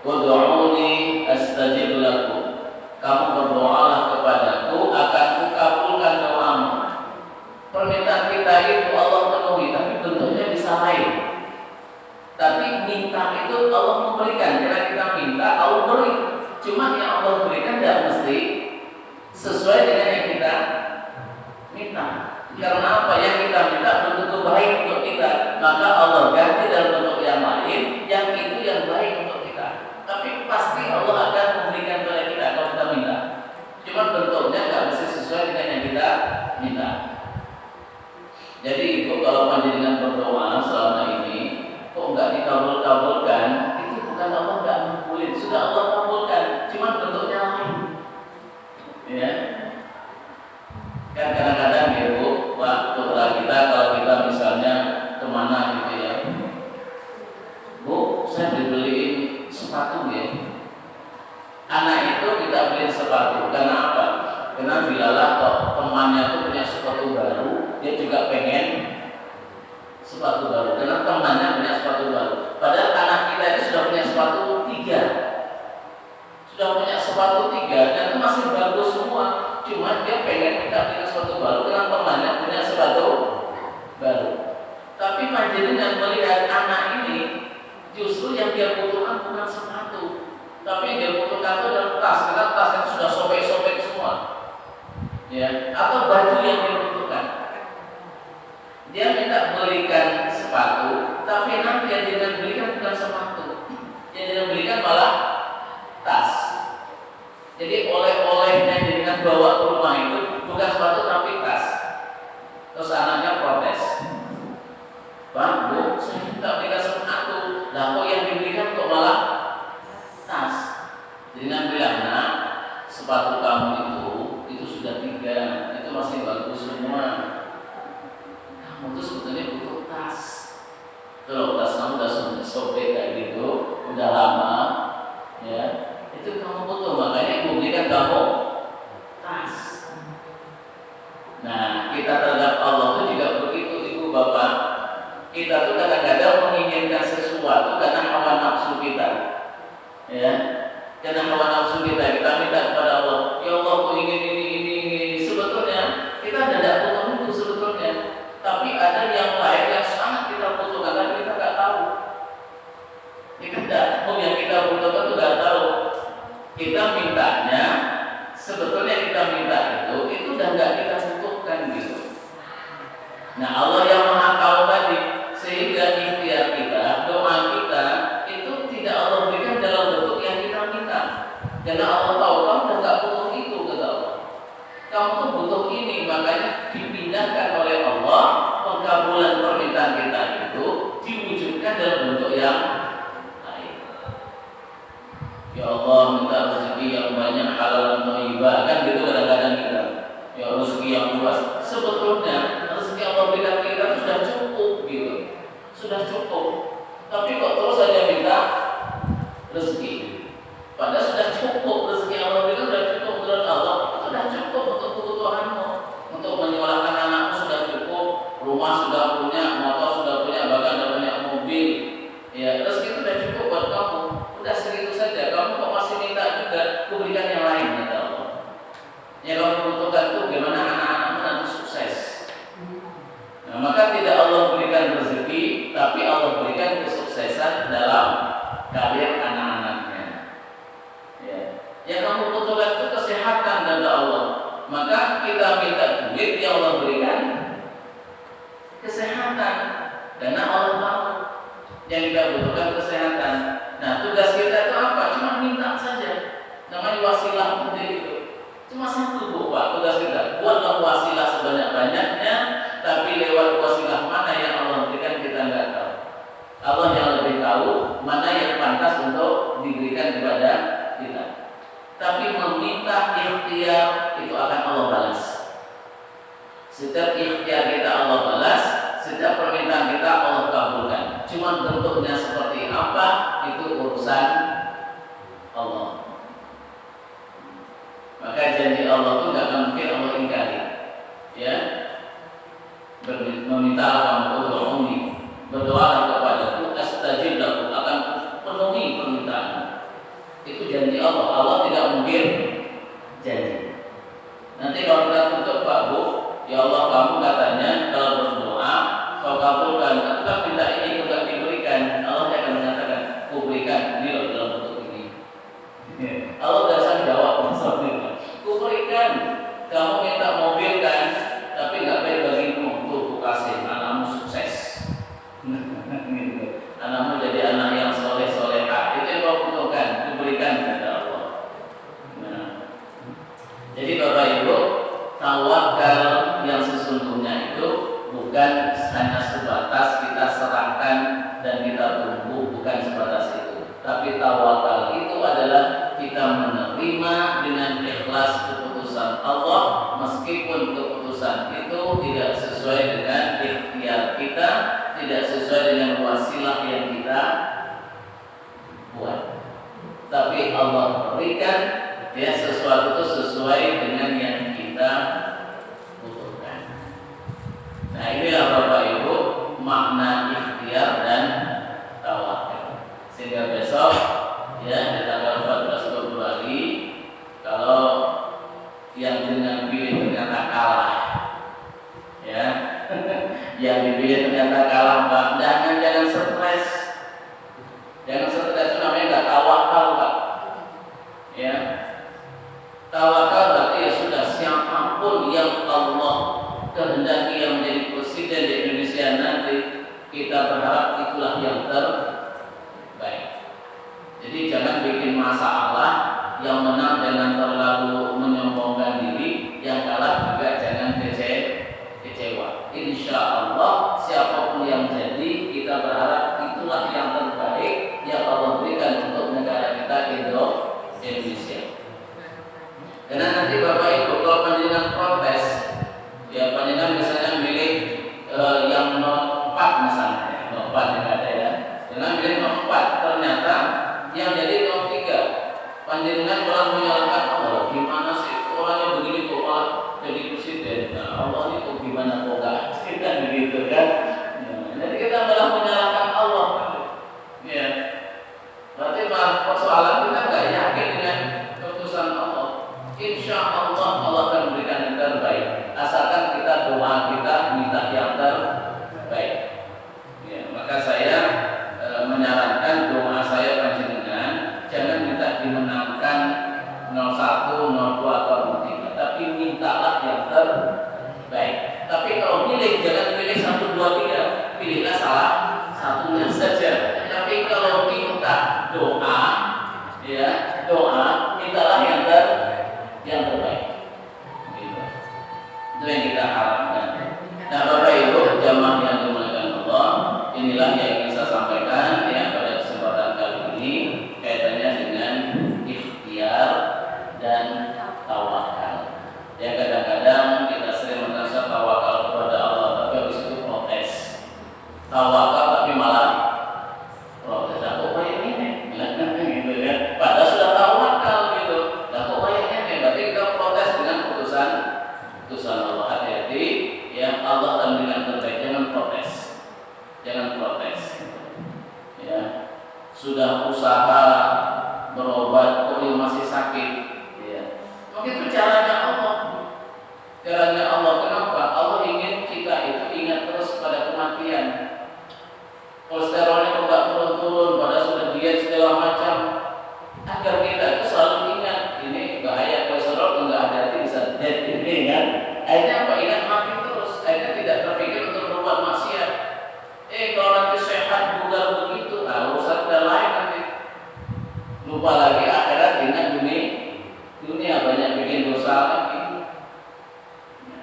Wad'uni astajib lakum. Kamu berdoalah kepadaku, akan kukabulkan doamu. Permintaan kita itu Allah penuhi, tapi bentuknya bisa lain. Tapi minta itu Allah memberikan. Karena kita minta, Allah beri. Cuma yang Allah berikan tidak mesti sesuai dengan yang kita minta. Karena apa? Yang kita minta bentuk baik untuk kita, maka Allah ganti dalam bentuk yang lain, yang itu yang baik untuk kita. Tapi pasti Allah akan memberikan kepada kita kalau kita minta. Cuma bentuknya nggak mesti sesuai dengan yang kita minta. Jadi ibu kalau panjenengan berdoa selama ini kok nggak dikabul-kabulkan, itu bukan Allah nggak mengabulin, sudah Allah kabulkan, cuma bentuknya lain. Ya. Kan kadang-kadang ya Bu, Pak putra kita kalau kita misalnya kemana gitu ya, Bu, saya dibeliin sepatu ya. Anak itu kita beliin sepatu, karena apa? Karena bilalah kok temannya itu punya sepatu baru, dia juga pengen sepatu baru. Karena temannya punya sepatu baru. Padahal anak kita itu sudah punya sepatu 3, sudah punya sepatu 3 dan itu masih bagus semua. Cuma dia pengen kita punya sepatu baru, karena temannya punya sepatu baru. Tapi panjenengan melihat anak ini, justru yang dia butuhkan bukan sepatu, tapi yang dia butuhkan itu adalah tas, karena tas itu sudah sobek-sobek semua. Ya, atau baju yang dia butuhkan. Dia minta belikan sepatu, tapi nanti yang dia belikan bukan sepatu, yang dia belikan malah tas. Jadi oleh-olehnya dengan bawa ke rumah itu bukan sepatu tapi tas. Terus anaknya protes, Pak, Bu, saya minta belikan sepatu, lah kok yang dibelikan kok malah tas. Dengan bilang, nah, sepatu kamu itu sudah 3, itu masih bagus semua. Kamu tuh sebetulnya butuh tas. Kalau tas kamu udah sobek kayak gitu, udah lama, ya, itu kamu butuh. Makanya ibu belikan kamu tas. Nah, kita terhadap Allah itu juga begitu, ibu bapak. Kita tuh kadang-kadang menginginkan sesuatu karena hawa nafsu kita, ya. Karena hawa nafsu kita minta kepada Allah, ya Allah, aku ingin ini. Sebetulnya kita tidak butuh itu sebetulnya. Tapi ada yang lain yang sangat kita butuhkan, tapi kita nggak tahu. Kita tidak, yang kita butuhkan itu nggak tahu. Kita mintanya, sebetulnya kita minta itu udah nggak kita butuhkan gitu. Nah, Allah yang Maha Tahu tadi, sehingga ikhtiar kita, doa kita itu tidak Allah berikan dalam bentuk yang kita minta. Karena Allah tahu kamu udah nggak butuh itu, kata Allah. Kamu tuh butuh ini, makanya dipindahkan oleh Allah pengkabulan permintaan kita itu diwujudkan dalam bentuk yang lain. Ya Allah, minta rezeki yang banyak, halal dan thayyibah, kan gitu kadang-kadang kita. Ya rezeki yang luas. Sebetulnya rezeki Allah berikan kita sudah cukup gitu, sudah cukup. Tapi kok terus saja minta rezeki? Padahal sudah cukup rezeki yang Allah berikan, sudah cukup menurut Allah. Sudah cukup untuk kebutuhanmu, untuk menyekolahkan anakmu sudah cukup, rumah sudah punya, motor sudah punya, bahkan sudah punya mobil. Ya, rezeki itu sudah cukup buat kamu. Udah segitu saja. Kamu kok masih minta juga? Kuberikan yang lain, kata Allah. Yang kamu butuhkan itu bagaimana anak-anakmu nanti sukses. Nah, maka tidak Allah berikan rezeki, tapi Allah berikan kesuksesan dalam karir anak-anaknya. Ya. Yang kamu butuhkan itu kesehatan dari Allah. Maka kita minta duit, yang Allah berikan kesehatan. Karena Allah tahu yang kita butuhkan kesehatan. Nah, tugas kita itu apa? Cuma minta saja. Namanya wasilah seperti itu. Cuma satu, Bu, Pak, tugas kita. Buatlah wasilah sebanyak-banyaknya, tapi lewat wasilah mana yang Allah berikan kita nggak tahu. Allah yang lebih tahu mana yang pantas untuk diberikan kepada kita. Tapi meminta ikhtiar itu akan Allah Setiap ikhtiar kita Allah balas, setiap permintaan kita Allah kabulkan. Cuma bentuknya seperti apa itu urusan Allah. Maka janji Allah itu nggak mungkin Allah ingkari. Ya, meminta kamu ud'uni, berdoa kepadaku, astajib lakum, akan penuhi permintaan. Itu janji Allah. Allah tidak mungkin janji. Nanti kalau kita tutup Pak Bu, ya Allah kamu katanya kalau berdoa kau kabulkan, aku kan minta ini juga diberikan. Allah akan mengatakan, ku berikan ini loh dalam bentuk ini. Allah tidak usah jawab maksudnya. Ku berikan, kamu minta mobil kan, tapi nggak baik bagimu, tuh ku kasih anakmu sukses. Anakmu jadi anak yang soleh-solehah, itu yang kau butuhkan, ku berikan kepada Allah. Nah, jadi Bapak Ibu, tawakal yang sesungguhnya itu bukan hanya sebatas kita serahkan dan kita tunggu, bukan sebatas itu. Tapi tawakal itu adalah kita menerima dengan ikhlas keputusan Allah, meskipun keputusan itu tidak sesuai dengan ikhtiar kita, tidak sesuai dengan wasilah yang kita buat. Tapi Allah berikan ya sesuatu itu sesuai dengan yang kita butuhkan. Nah inilah Bapak Ibu makna ikhtiar dan tawakal. Sehingga besok ya di tanggal 14 Februari kalau yang dengan pilih ternyata kalah ya yang dipilih ternyata kalah Pak, jangan stres. Jangan stres, itu namanya nggak tawakal Pak. Ya, tawakal berarti ya sudah siapapun yang Allah kehendaki yang menjadi presiden di Indonesia nanti, kita berharap itulah yang terbaik. Jadi jangan bikin masalah, yang menang jangan terlalu menyombongkan diri, yang kalah juga jangan kecewa. Insya Allah siapapun yang jadi, kita berharap itulah yang terbaik yang Allah berikan untuk negara kita Indonesia. Karena nanti Bapak Ibu kalau panjenengan protes, ya panjenengan misalnya milih yang nomor 4 misalnya, nomor 4 yang ada ya, jangan milih nomor 4, ternyata yang jadi nomor 3, panjenengan malah menyalahkan Allah. Gimana sih orangnya begini kok malah jadi presiden? Nah, Allah itu gimana kok nggak kan begitu kan? Nah, jadi kita malah menyalahkan Allah. Ya, berarti persoalan kita nggak yakin dengan keputusan Allah. Insya Allah Allah akan memberikan yang terbaik, asalkan kita doa kita minta yang terbaik. Ya, maka saya menyarankan doa saya panjenengan jangan minta dimenangkan 01, 02 atau 03, tapi mintalah yang terbaik. Tapi kalau pilih jangan pilih 1, 2, 3, pilihlah salah satunya saja. Tapi kalau minta doa, ya doa mintalah yang terbaik. Gitu. Itu yang kita harapkan. Nah Bapak Ibu jamaah yang dimuliakan Allah, inilah yang ingin saya sampaikan ya pada kesempatan kali ini kaitannya dengan ikhtiar dan tawakal. Ya kadang-kadang kita sering merasa tawakal kepada Allah, tapi habis itu protes. Tawakal tapi malah protes. Aku kayak ini, gitu ya. Padahal sudah tawakal gitu. Aku kayak ini, berarti kita protes dengan putusan Allah. Hati-hati, ya Allah akan dengan terbaik. Jangan protes. Ya, sudah usaha berobat, kok masih sakit. Ya, mungkin itu caranya Allah. Kenapa? Allah ingin kita itu ingat terus pada kematian. Kolesterolnya kok nggak turun-turun, padahal sudah diet segala macam, agar kita itu selalu ingat ini bahaya kolesterol, nggak hati-hati bisa dead ini kan. Akhirnya apa? Ingat mati terus. Akhirnya tidak terpikir untuk berbuat maksiat. Kalau nanti sehat bugar begitu, urusan udah lain nanti. Lupa lagi akhirat dengan dunia banyak bikin dosa lagi.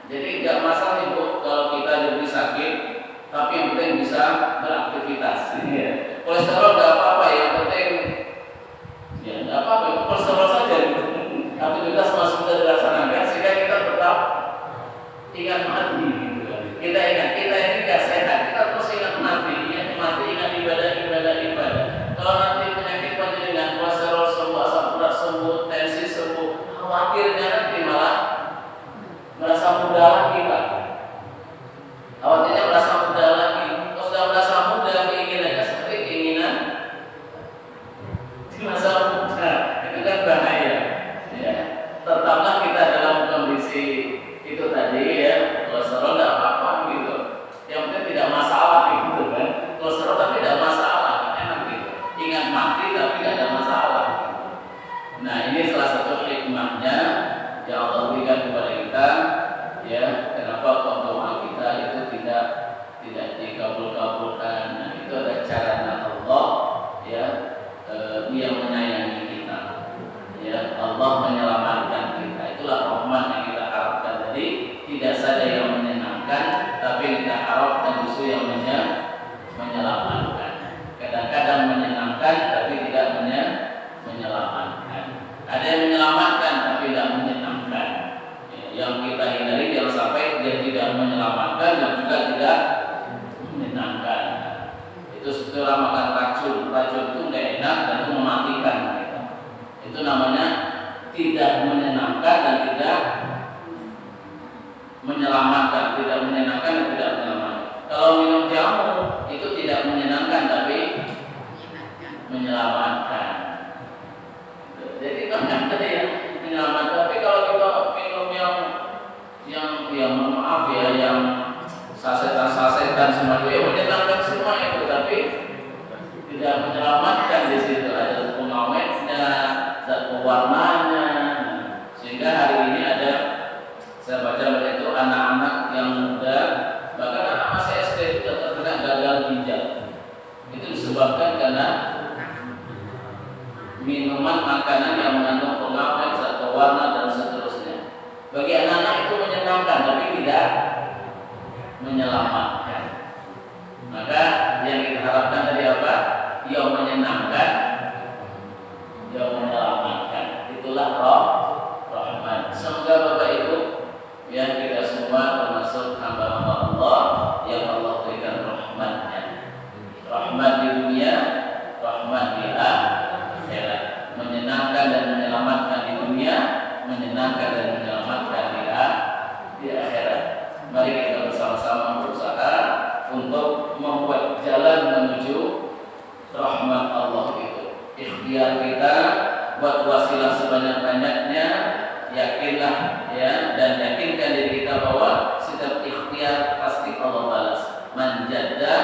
Jadi nggak masalah Ibu kalau kita diberi sakit, tapi yang penting bisa beraktivitas. Kolesterol nggak apa-apa, yang penting ya nggak apa-apa, kolesterol saja. Aktivitas masih bisa dilaksanakan sehingga kita tetap ingat mati. tadi, tidak saja yang menyenangkan, tapi kita harapkan justru yang menyelamatkan. Kadang-kadang menyenangkan, tapi tidak menyelamatkan. Ada yang menyelamatkan, tapi tidak menyenangkan. Yang kita hindari jangan sampai dia tidak menyelamatkan dan juga tidak menyenangkan. Itu setelah makan racun itu tidak enak dan itu mematikan. Itu namanya tidak menyenangkan dan tidak menyelamatkan, tidak menyenangkan dan tidak menyelamatkan. Kalau minum jamu itu tidak menyenangkan tapi menyelamatkan. Jadi kan ada yang menyelamatkan. Tapi kalau kita minum yang maaf ya, yang sasetan semua itu menyenangkan semua itu, tapi tidak menyelamatkan. Di situ ada pengawetnya, zat pewarnanya. Sehingga hari ini ada, saya baca itu anak-anak yang muda, bahkan anak masih SD itu terkena gagal ginjal. Itu disebabkan karena minuman makanan yang mengandung pengawet, zat pewarna dan seterusnya. Bagi anak-anak itu menyenangkan tapi tidak menyelamatkan. Maka yang kita harapkan dari apa? Yang menyenangkan, yang menyelamatkan. Itulah rahmat. Semoga Bapak Ibu ya kita semua termasuk hamba-hamba Allah yang Allah berikan rahmatnya. Rahmat di dunia, rahmat di akhirat. Menyenangkan dan menyelamatkan di dunia, menyenangkan dan menyelamatkan di akhirat. Mari kita bersama-sama berusaha untuk membuat jalan menuju rahmat Allah itu. Ikhtiar kita buat wasilah sebanyak-banyaknya, yakinlah ya, dan yakinkan diri kita bahwa setiap ikhtiar pasti Allah balas. Man jadda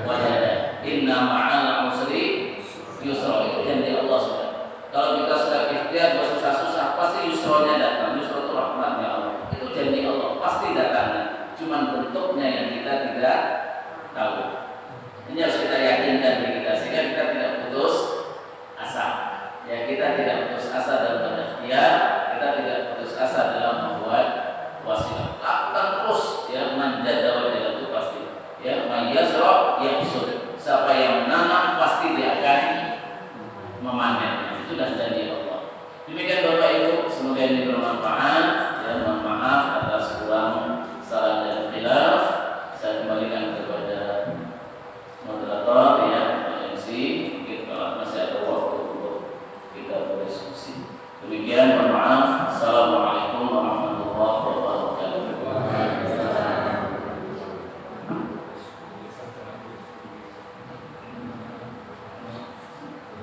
wajada, inna ma'al usri yusra. Itu janji Allah sudah. Kalau kita sudah ikhtiar bersusah-susah, pasti yusronya datang. Yusra itu rahmatnya Allah. Itu janji Allah, pasti datangnya. Cuman bentuknya yang kita tidak tahu. Ini harus kita yakinkan diri kita sehingga kita tidak putus asa. Ya, kita tidak putus asa dalam berikhtiar, kita tidak putus asa dalam membuat wasilah. Lakukan terus ya, manjada wajada itu pasti. Ya, mayasra yahsud. Siapa yang menanam pasti dia akan memanen. Itu dah janji Allah. Demikian Bapak Ibu, semoga ini bermanfaat. Ya, mohon maaf atas kurang saran dan khilaf. Saya kembalikan kepada moderator ya, MC. Mungkin kalau masih ada waktu untuk kita berdiskusi. Demikian, mohon maaf. Assalamualaikum warahmatullahi wabarakatuh.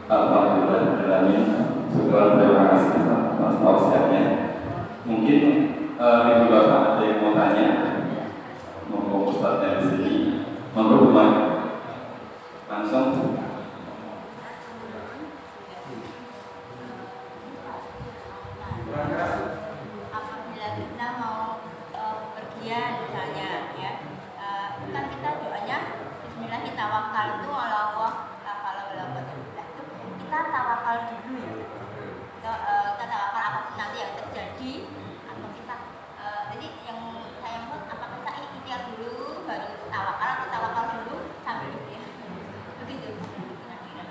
Alhamdulillah, syukur, terima kasih atas tausiahnya. Mungkin Ibu Bapak ada yang mau tanya, mau Ustaznya di sini, mau langsung. Apabila kita mau pergian misalnya ya, kan kita doanya Bismillah tawakal itu ala Allah la haula wala quwwata illa billah. Kita tawakal dulu ya. Kita tawakal apapun nanti yang terjadi, atau kita jadi yang saya mau apakah kita ikhtiar dulu baru tawakal atau tawakal dulu sambil ikhtiar. Begitu kira-kira.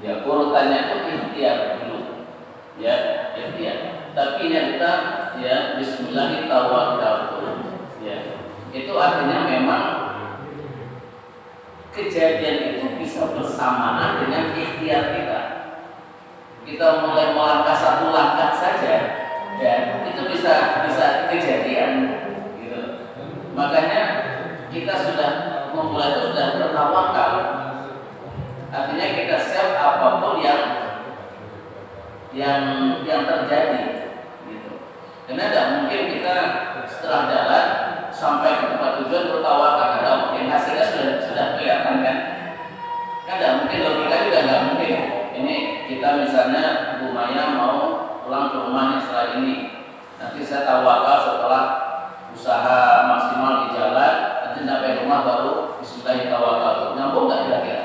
Ya, urutannya itu ikhtiar dulu. Ya, ikhtiar. Tapi yang kita ya bismillahirrahmanirrahim. Ya. Itu artinya memang kejadian itu bisa bersamaan dengan ikhtiar kita. Kita mulai melangkah satu langkah saja, ya itu bisa kejadian, gitu. Makanya kita sudah memulai itu sudah bertawakal. Artinya kita siap apapun yang terjadi, gitu. Karena tidak mungkin kita setelah jalan sampai ke tempat tujuan bertawakal, tidak mungkin, hasilnya sudah kelihatan kan? Kan tidak mungkin, logika juga tidak mungkin. Ini kita misalnya Bu Maya mau pulang ke rumahnya setelah ini, nanti saya tawakal setelah usaha maksimal di jalan, nanti sampai rumah baru bismillahirrahmanirrahim. Nyambung nggak kira-kira?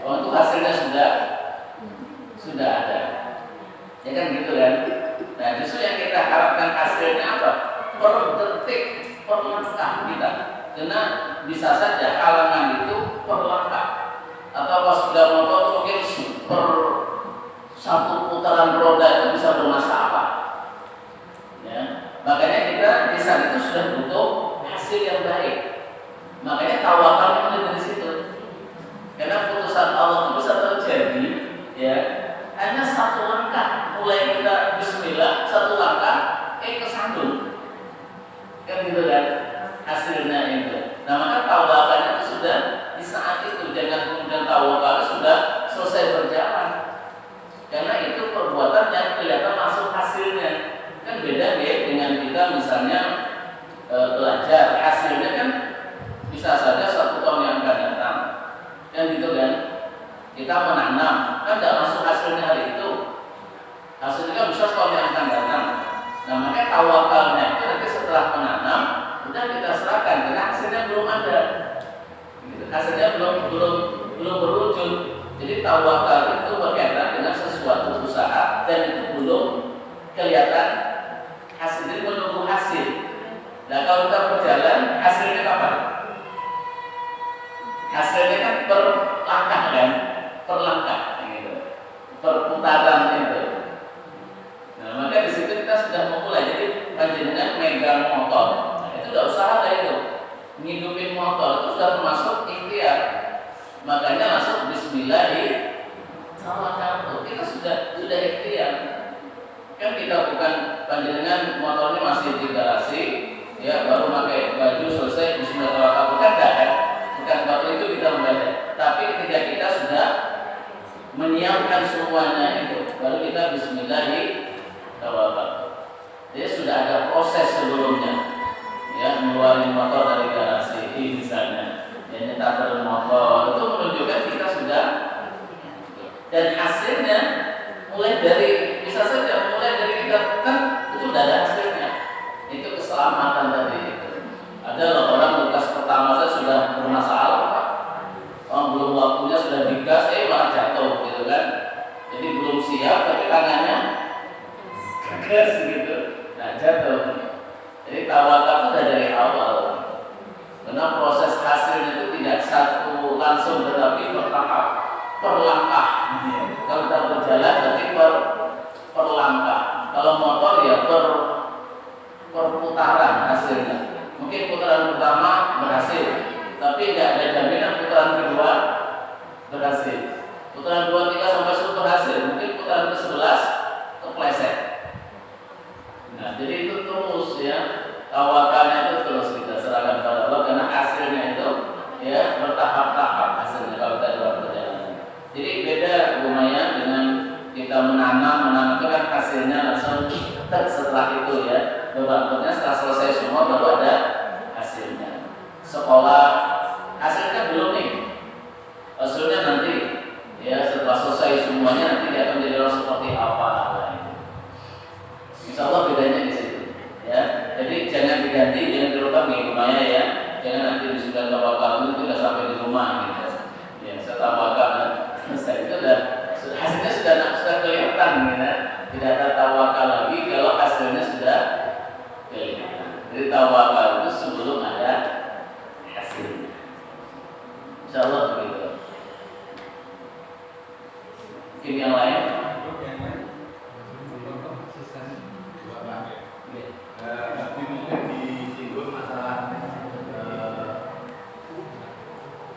Oh, itu hasilnya sudah ada. Ya kan gitu. kan. Nah justru yang kita harapkan hasilnya apa? Per detik, per langkah kita. Karena bisa saja halangan itu per langkah. Atau pas sudah motor mungkin per satu putaran roda itu bisa bermasalah. Ya, makanya kita di saat itu sudah butuh hasil yang baik. Makanya tawakalnya mulai dari situ. Karena putusan Allah itu bisa terjadi, ya, hanya satu langkah. Mulai kita Bismillah, satu langkah, kesandung. Kan gitu kan? Hasilnya itu. Nah maka tawakalnya itu sudah di saat itu. Jangan kemudian tawakal sudah selesai berjalan. Karena itu perbuatan yang kelihatan langsung hasilnya. Kan beda ya dengan kita misalnya belajar. Hasilnya kan bisa saja 1 tahun yang akan datang. Kan gitu kan? Kita menanam, kan tidak langsung hasilnya hari itu. Hasilnya kan bisa 1 tahun yang akan datang. Nah makanya tawakalnya itu nanti setelah menanam udah kita serahkan karena hasilnya belum ada. Hasilnya belum berwujud. Jadi tawakal itu berkaitan dengan sesuatu usaha dan itu belum kelihatan hasilnya, menunggu hasil. Nah kalau kita berjalan hasilnya kapan? Hasilnya kan per langkah kan, per langkah gitu, per putaran itu. Nah maka di situ kita sudah memulai. Jadi panjenengan megang motor, nah, itu udah usaha lah itu. Ngidupin motor itu sudah termasuk ikhtiar. Makanya langsung Bismillahirrahmanirrahim. Kita sudah ikhtiar. Kan kita bukan panjenengan motornya masih di garasi, ya baru pakai baju selesai Bismillahirrahmanirrahim. Bukan kan? Bukan waktu itu kita membaca. Tapi ketika kita sudah menyiapkan semuanya itu, baru kita Bismillahirrahmanirrahim. Jadi sudah ada proses sebelumnya, ya mengeluarkan motor dari garasi misalnya, ya nyetar motor itu menunjukkan kita sudah, dan hasilnya mulai dari bisa saja mulai dari kita kan itu sudah ada hasilnya, itu keselamatan tadi itu. Ada loh orang bekas pertama saya sudah bermasalah Pak, belum waktunya sudah digas, malah jatuh gitu kan, jadi belum siap tapi tangannya gas gitu. Nah jatuh. Jadi tawakal itu sudah dari awal. Karena proses hasilnya itu tidak satu langsung tetapi bertahap, per langkah. Kalau kita berjalan berarti per langkah. Kalau motor ya per putaran hasilnya. Mungkin putaran pertama berhasil, tapi tidak ada jaminan putaran kedua berhasil. Putaran 2, 3 sampai 10 berhasil. Mungkin putaran ke-11 kepleset. Nah, jadi itu terus ya, tawakalnya itu terus kita serahkan pada Allah karena hasilnya itu ya bertahap-tahap hasilnya kalau kita berjalan. Jadi beda lumayan dengan kita menanam itu kan hasilnya langsung setelah itu ya, berikutnya setelah selesai semua baru ada hasilnya. Sekolah hasilnya belum nih, hasilnya nanti ya setelah selesai semuanya nanti dia akan menjadi orang seperti apa. Insya Allah bedanya di situ, ya. Jadi jangan diganti, jangan dirubah gimana ya. Jangan nanti disuruh tawakal itu tidak sampai di rumah gitu. Ya, saya tawakal, saya itu hasilnya sudah kelihatan, gitu. Tidak ada tawakal lagi kalau hasilnya sudah kelihatan. Jadi tawakal itu sebelum ada hasilnya. Insya Allah begitu. Mungkin yang lain. Tapi mungkin disinggung masalah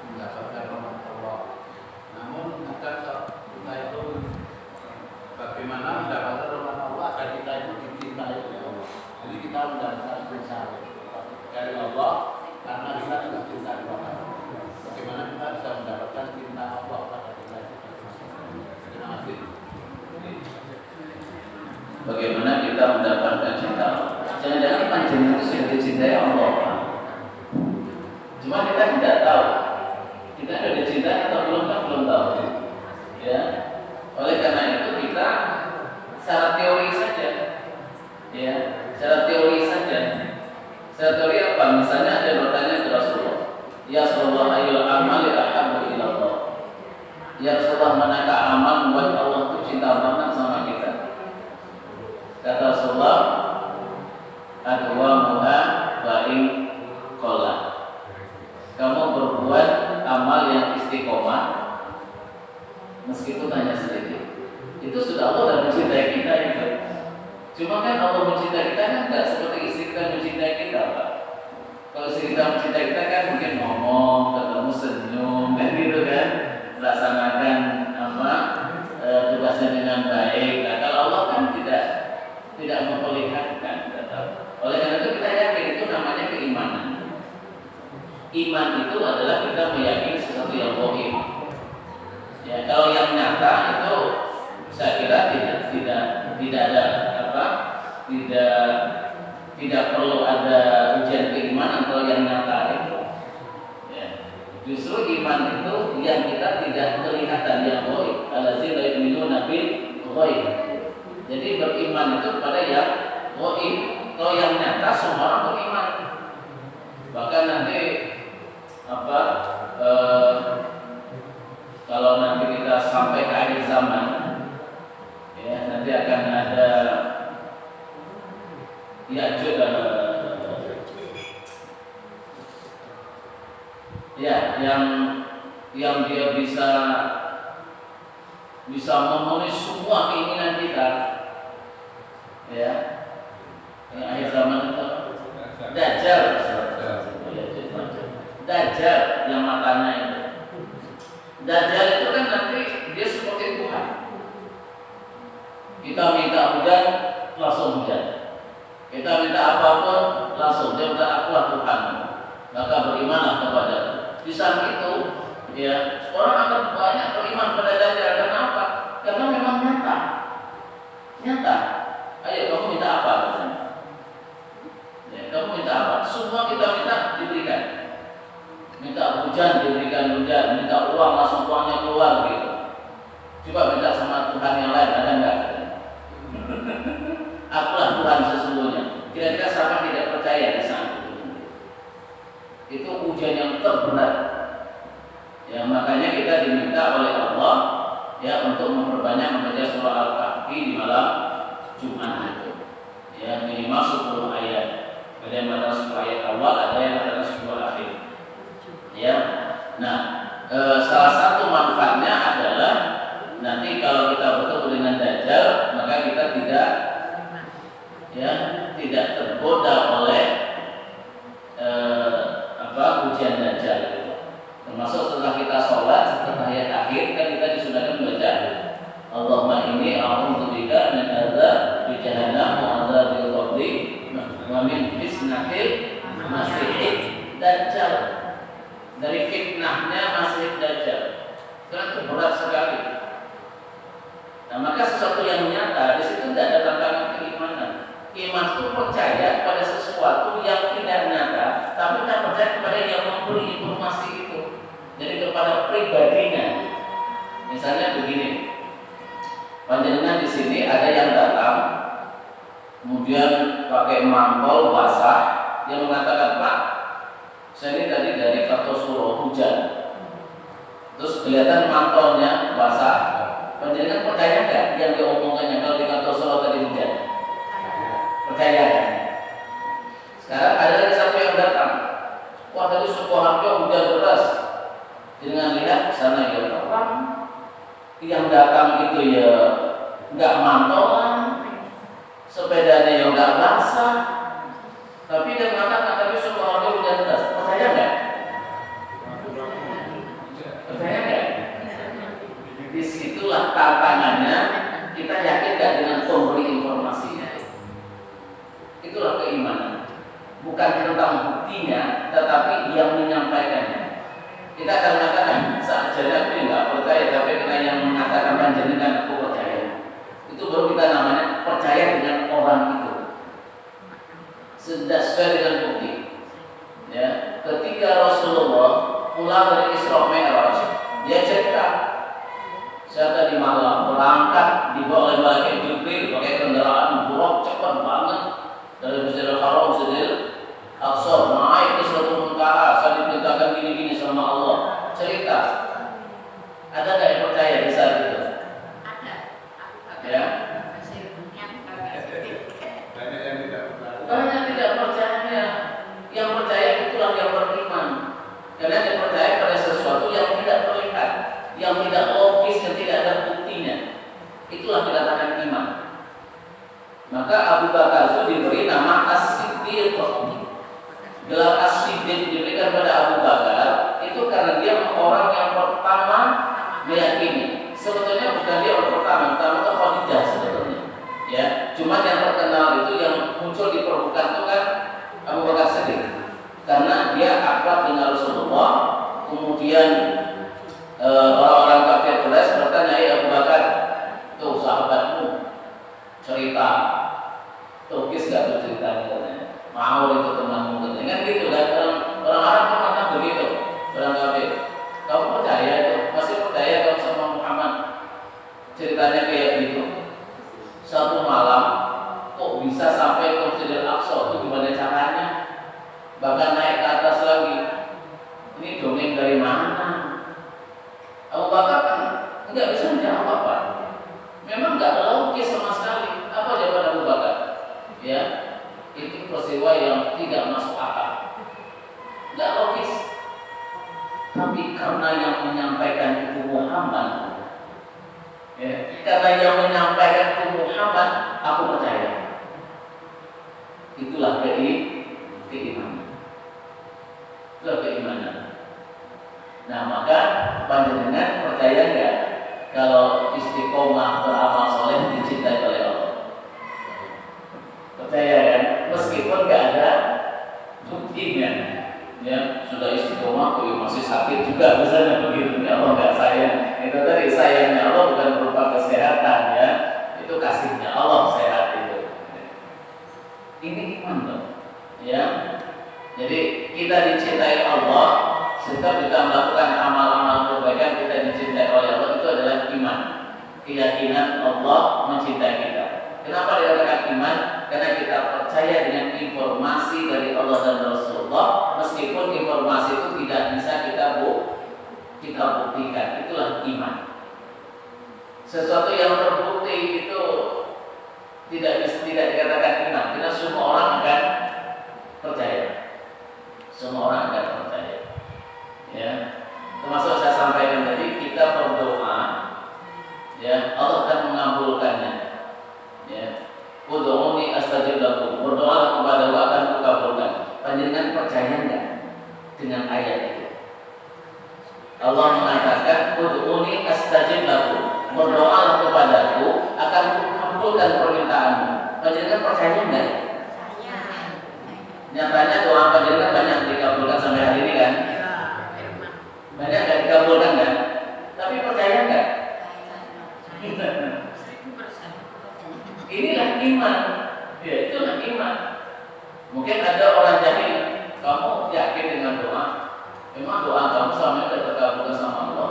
mendapatkan rahmat Allah. Namun bukan kita itu bagaimana mendapatkan rahmat Allah agar kita itu dicintai oleh Allah. Jadi kita mendapatkan cinta dari Allah karena kita sudah cinta kepada Allah. Bagaimana kita bisa mendapatkan cinta Allah pada kita itu? Terima kasih. Bagaimana kita mendapatkan cinta Allah? Jangan-jangan panjenengan itu sudah dicintai Allah. Cuma kita tidak tahu. Kita sudah dicintai atau belum kan belum tahu. Ya. Oleh karena itu kita secara teori saja. Ya, secara teori saja. Secara teori apa? Misalnya ada yang bertanya ke Rasulullah, ya Rasulullah ayyul amali ahabbu ila Allah. Ya Rasulullah, manakah amal membuat Allah itu cinta banget sama kita? Cuma kan Allah mencintai kita kan nggak seperti istri kita mencintai kita, Pak. Kalau istri kita mencintai kita kan mungkin ngomong, ketemu senyum, kan gitu kan, laksanakan tugasnya dengan baik. Nah, kalau Allah kan tidak memperlihatkan. Oleh karena itu kita yakin itu namanya keimanan. Iman itu adalah kita meyakini sesuatu yang gaib. Ya, kalau yang nyata itu saya kira tidak ada tidak perlu ada ujian keimanan kalau yang nyata itu. Ya. Justru iman itu yang kita tidak kelihatan yang gaib. Allazina yu'minuna bil ghaib. Jadi beriman itu pada yang gaib. Kalau yang nyata semua orang beriman. Bahkan nanti kalau nanti kita sampai ke akhir zaman, ya nanti akan ada yang dia bisa memenuhi semua keinginan kita, ya. Yang akhir zaman itu Dajjal yang matanya itu. Dajjal itu kan nanti dia seperti Tuhan. Kita minta hujan, langsung hujan. Kita minta apapun, langsung dia minta akulah Tuhan. Maka berimanlah kepada. Di saat itu, ya orang akan banyak beriman pada Dajjal. Kenapa? Karena memang nyata. Ayo kamu minta apa? Ya, kamu minta apa? Semua kita minta diberikan. Minta hujan diberikan hujan, minta uang langsung uangnya keluar gitu. Coba minta sama Tuhan yang lain, ada enggak? Akulah Tuhan sesungguhnya. Kira-kira siapa tidak percaya di saat itu? Itu ujian yang terberat. Ya, makanya kita diminta oleh Allah ya untuk memperbanyak membaca surah Al-Kahfi di malam Jumat itu. Ya, minimal 10 ayat. Ada yang ada 10 ayat awal, ada yang ada 10 akhir. Ya, nah salah satu manfaatnya adalah nanti kalau kita bertemu dengan Dajjal, maka kita tidak tergoda oleh ujian Dajjal itu. Termasuk setelah kita sholat, setelah ayat akhir kan kita disunahkan membaca Allahumma inni a'udzubika min adzab jahannam wa adzabil qabri wa min fitnatil masiihid Dajjal. Dari fitnahnya Masih Dajjal. Itu berat sekali. Nah, maka sesuatu yang nyata di situ tidak ada tantangan keimanan. Iman itu percaya pada sesuatu yang tidak nyata, tapi kita percaya kepada yang memberi informasi itu. Jadi kepada pribadinya. Misalnya begini, panjenengan di sini ada yang datang, kemudian pakai mangkol basah, dia mengatakan, Pak, saya ini tadi dari Kartosuro hujan, terus kelihatan mantolnya basah. Panjenengan percaya nggak yang diomongkannya kalau di Kartosuro tadi hujan? Percaya kan? Sekarang ada lagi satu yang datang. Wah, tadi Sukoharjo hujan deras. Dengan lihat sana ya orang yang datang itu ya nggak mantolan, sepedanya yang nggak basah, tapi dia mengatakan tapi Sukoharjo hujan deras. Percaya nggak? Percaya nggak? Disitulah tantangannya. Kita yakin nggak dengan pemberi informasinya? Itulah keimanan. Bukan tentang buktinya, tetapi yang menyampaikannya. Kita akan mengatakan saja aku nggak percaya, tapi karena yang mengatakan panjenengan aku percaya. Itu baru kita namanya percaya dengan orang itu. Sudah sesuai dengan bukti. Ya, ketika Rasulullah pulang dari Isra Mi'raj, dia cerita, saya tadi malam berangkat dibawa oleh malaikat Jibril pakai kendaraan buruk cepat banget dari Masjidil Haram, Masjidil Aqsa, naik ke Sidratul Muntaha. Saya diperintahkan gini-gini sama Allah. Cerita. Ada nggak yang percaya di saat itu? Ada. Ya. Maka Abu Bakar itu diberi nama As-Siddiq. Gelar As-Siddiq diberikan pada Abu Bakar itu karena dia orang yang pertama meyakini. Sebetulnya bukan dia orang pertama itu Khadijah sebetulnya. Ya, cuma yang terkenal itu yang muncul di permukaan itu kan Abu Bakar Siddiq. Karena dia akrab dengan Rasulullah. Kemudian orang-orang kafir Quraisy bertanya, Abu Bakar, tuh sahabatmu cerita, tuh kis gak tuh ceritanya, mau itu temanmu katanya, kan gitu kan, orang Arab kan pernah begitu, orang kafir, kamu percaya itu, masih percaya kamu sama Muhammad, ceritanya kayak gitu. Satu malam kok bisa sampai ke Masjidil Aqsa, itu gimana caranya? Bahkan naik ke atas lagi, ini dongeng dari mana? Abu Bakar kan nggak bisa menjawab, Pak. Memang nggak logis sama sekali. Apa jawaban Abu Bakar? Ya, itu peristiwa yang tidak masuk akal, nggak logis. Tapi karena yang menyampaikan itu Muhammad, ya, karena yang menyampaikan itu Muhammad, aku percaya. Itulah keimanan. Itulah keimanan. Nah, maka panjenengan percaya nggak kalau istiqomah beramal soleh dicintai oleh Allah? Percaya kan? Meskipun nggak ada buktinya, ya sudah istiqomah kok masih sakit juga misalnya begitu. Ya Allah nggak sayang. Itu tadi sayangnya Allah bukan berupa kesehatan, ya itu kasihnya Allah sehat itu. Ini iman loh, ya. Jadi kita dicintai Allah. Setiap kita melakukan amal-amal kebaikan, kita dicintai oleh Allah, itu adalah iman. Keyakinan Allah mencintai kita. Kenapa dikatakan iman? Karena kita percaya dengan informasi dari Allah dan Rasulullah, meskipun informasi itu tidak bisa kita buktikan. Itulah iman. Sesuatu yang terbukti itu tidak dikatakan iman, karena semua orang akan percaya. Semua orang akan percaya. Ya, termasuk saya sampaikan tadi, kita berdoa, ya Allah akan mengabulkannya. Ya, ud'uuni astajib lakum, berdoa kepada Allah akan dikabulkan. Panjenengan percaya enggak dengan ayat itu? Allah mengatakan ud'uuni astajib lakum, berdoa kepadaku akan dikabulkan permintaanmu. Panjenengan percaya enggak? Nyatanya doa panjenengan banyak dikabulkan sampai hari ini kan? Banyak nggak dikabulkan kan? Tapi percaya nggak? Inilah iman. Ya, itulah iman. Mungkin ada orang jahil, kamu yakin dengan doa? Memang doa kamu selama ini terkabulkan sama Allah?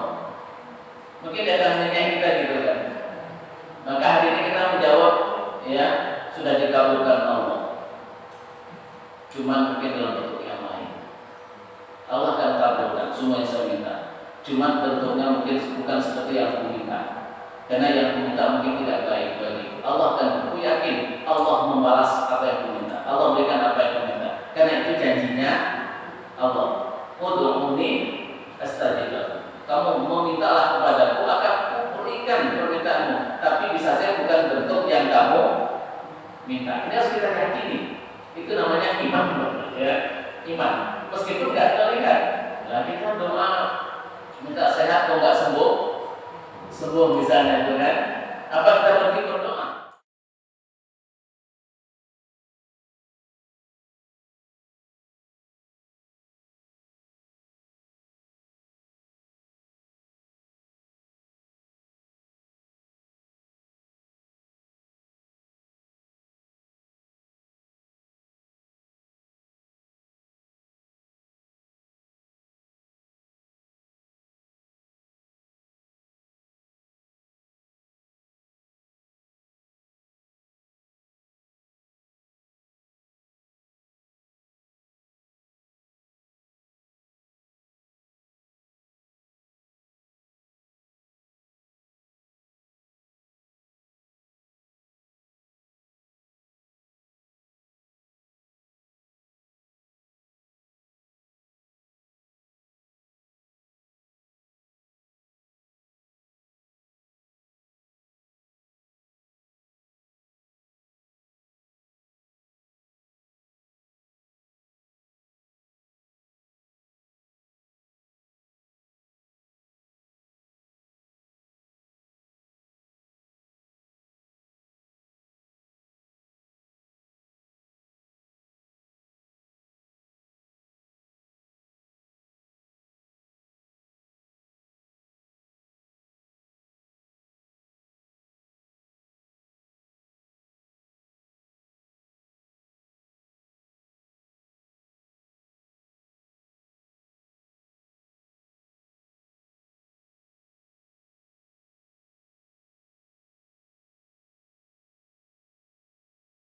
Mungkin dia akan menyanyi kita gitu kan? Maka hari ini kita menjawab, ya sudah dikabulkan Allah. Cuma mungkin dalam bentuk yang lain. Allah akan kabulkan semua yang saya minta. Cuma bentuknya mungkin bukan seperti yang aku minta. Karena yang aku minta mungkin tidak baik bagi Allah, dan aku yakin Allah membalas apa yang aku minta. Allah berikan apa yang aku minta. Karena itu janjinya Allah. Ud'uuni astajib lakum. Kamu memintalah kepadaku, akan kuberikan permintaanmu. Tapi bisa saja bukan bentuk yang kamu minta. Ini harus kita yakini. Itu namanya iman, ya. Iman. Meskipun nggak terlihat, nah kita doa minta sehat atau nggak sembuh misalnya itu kan, apa kita berarti berdoa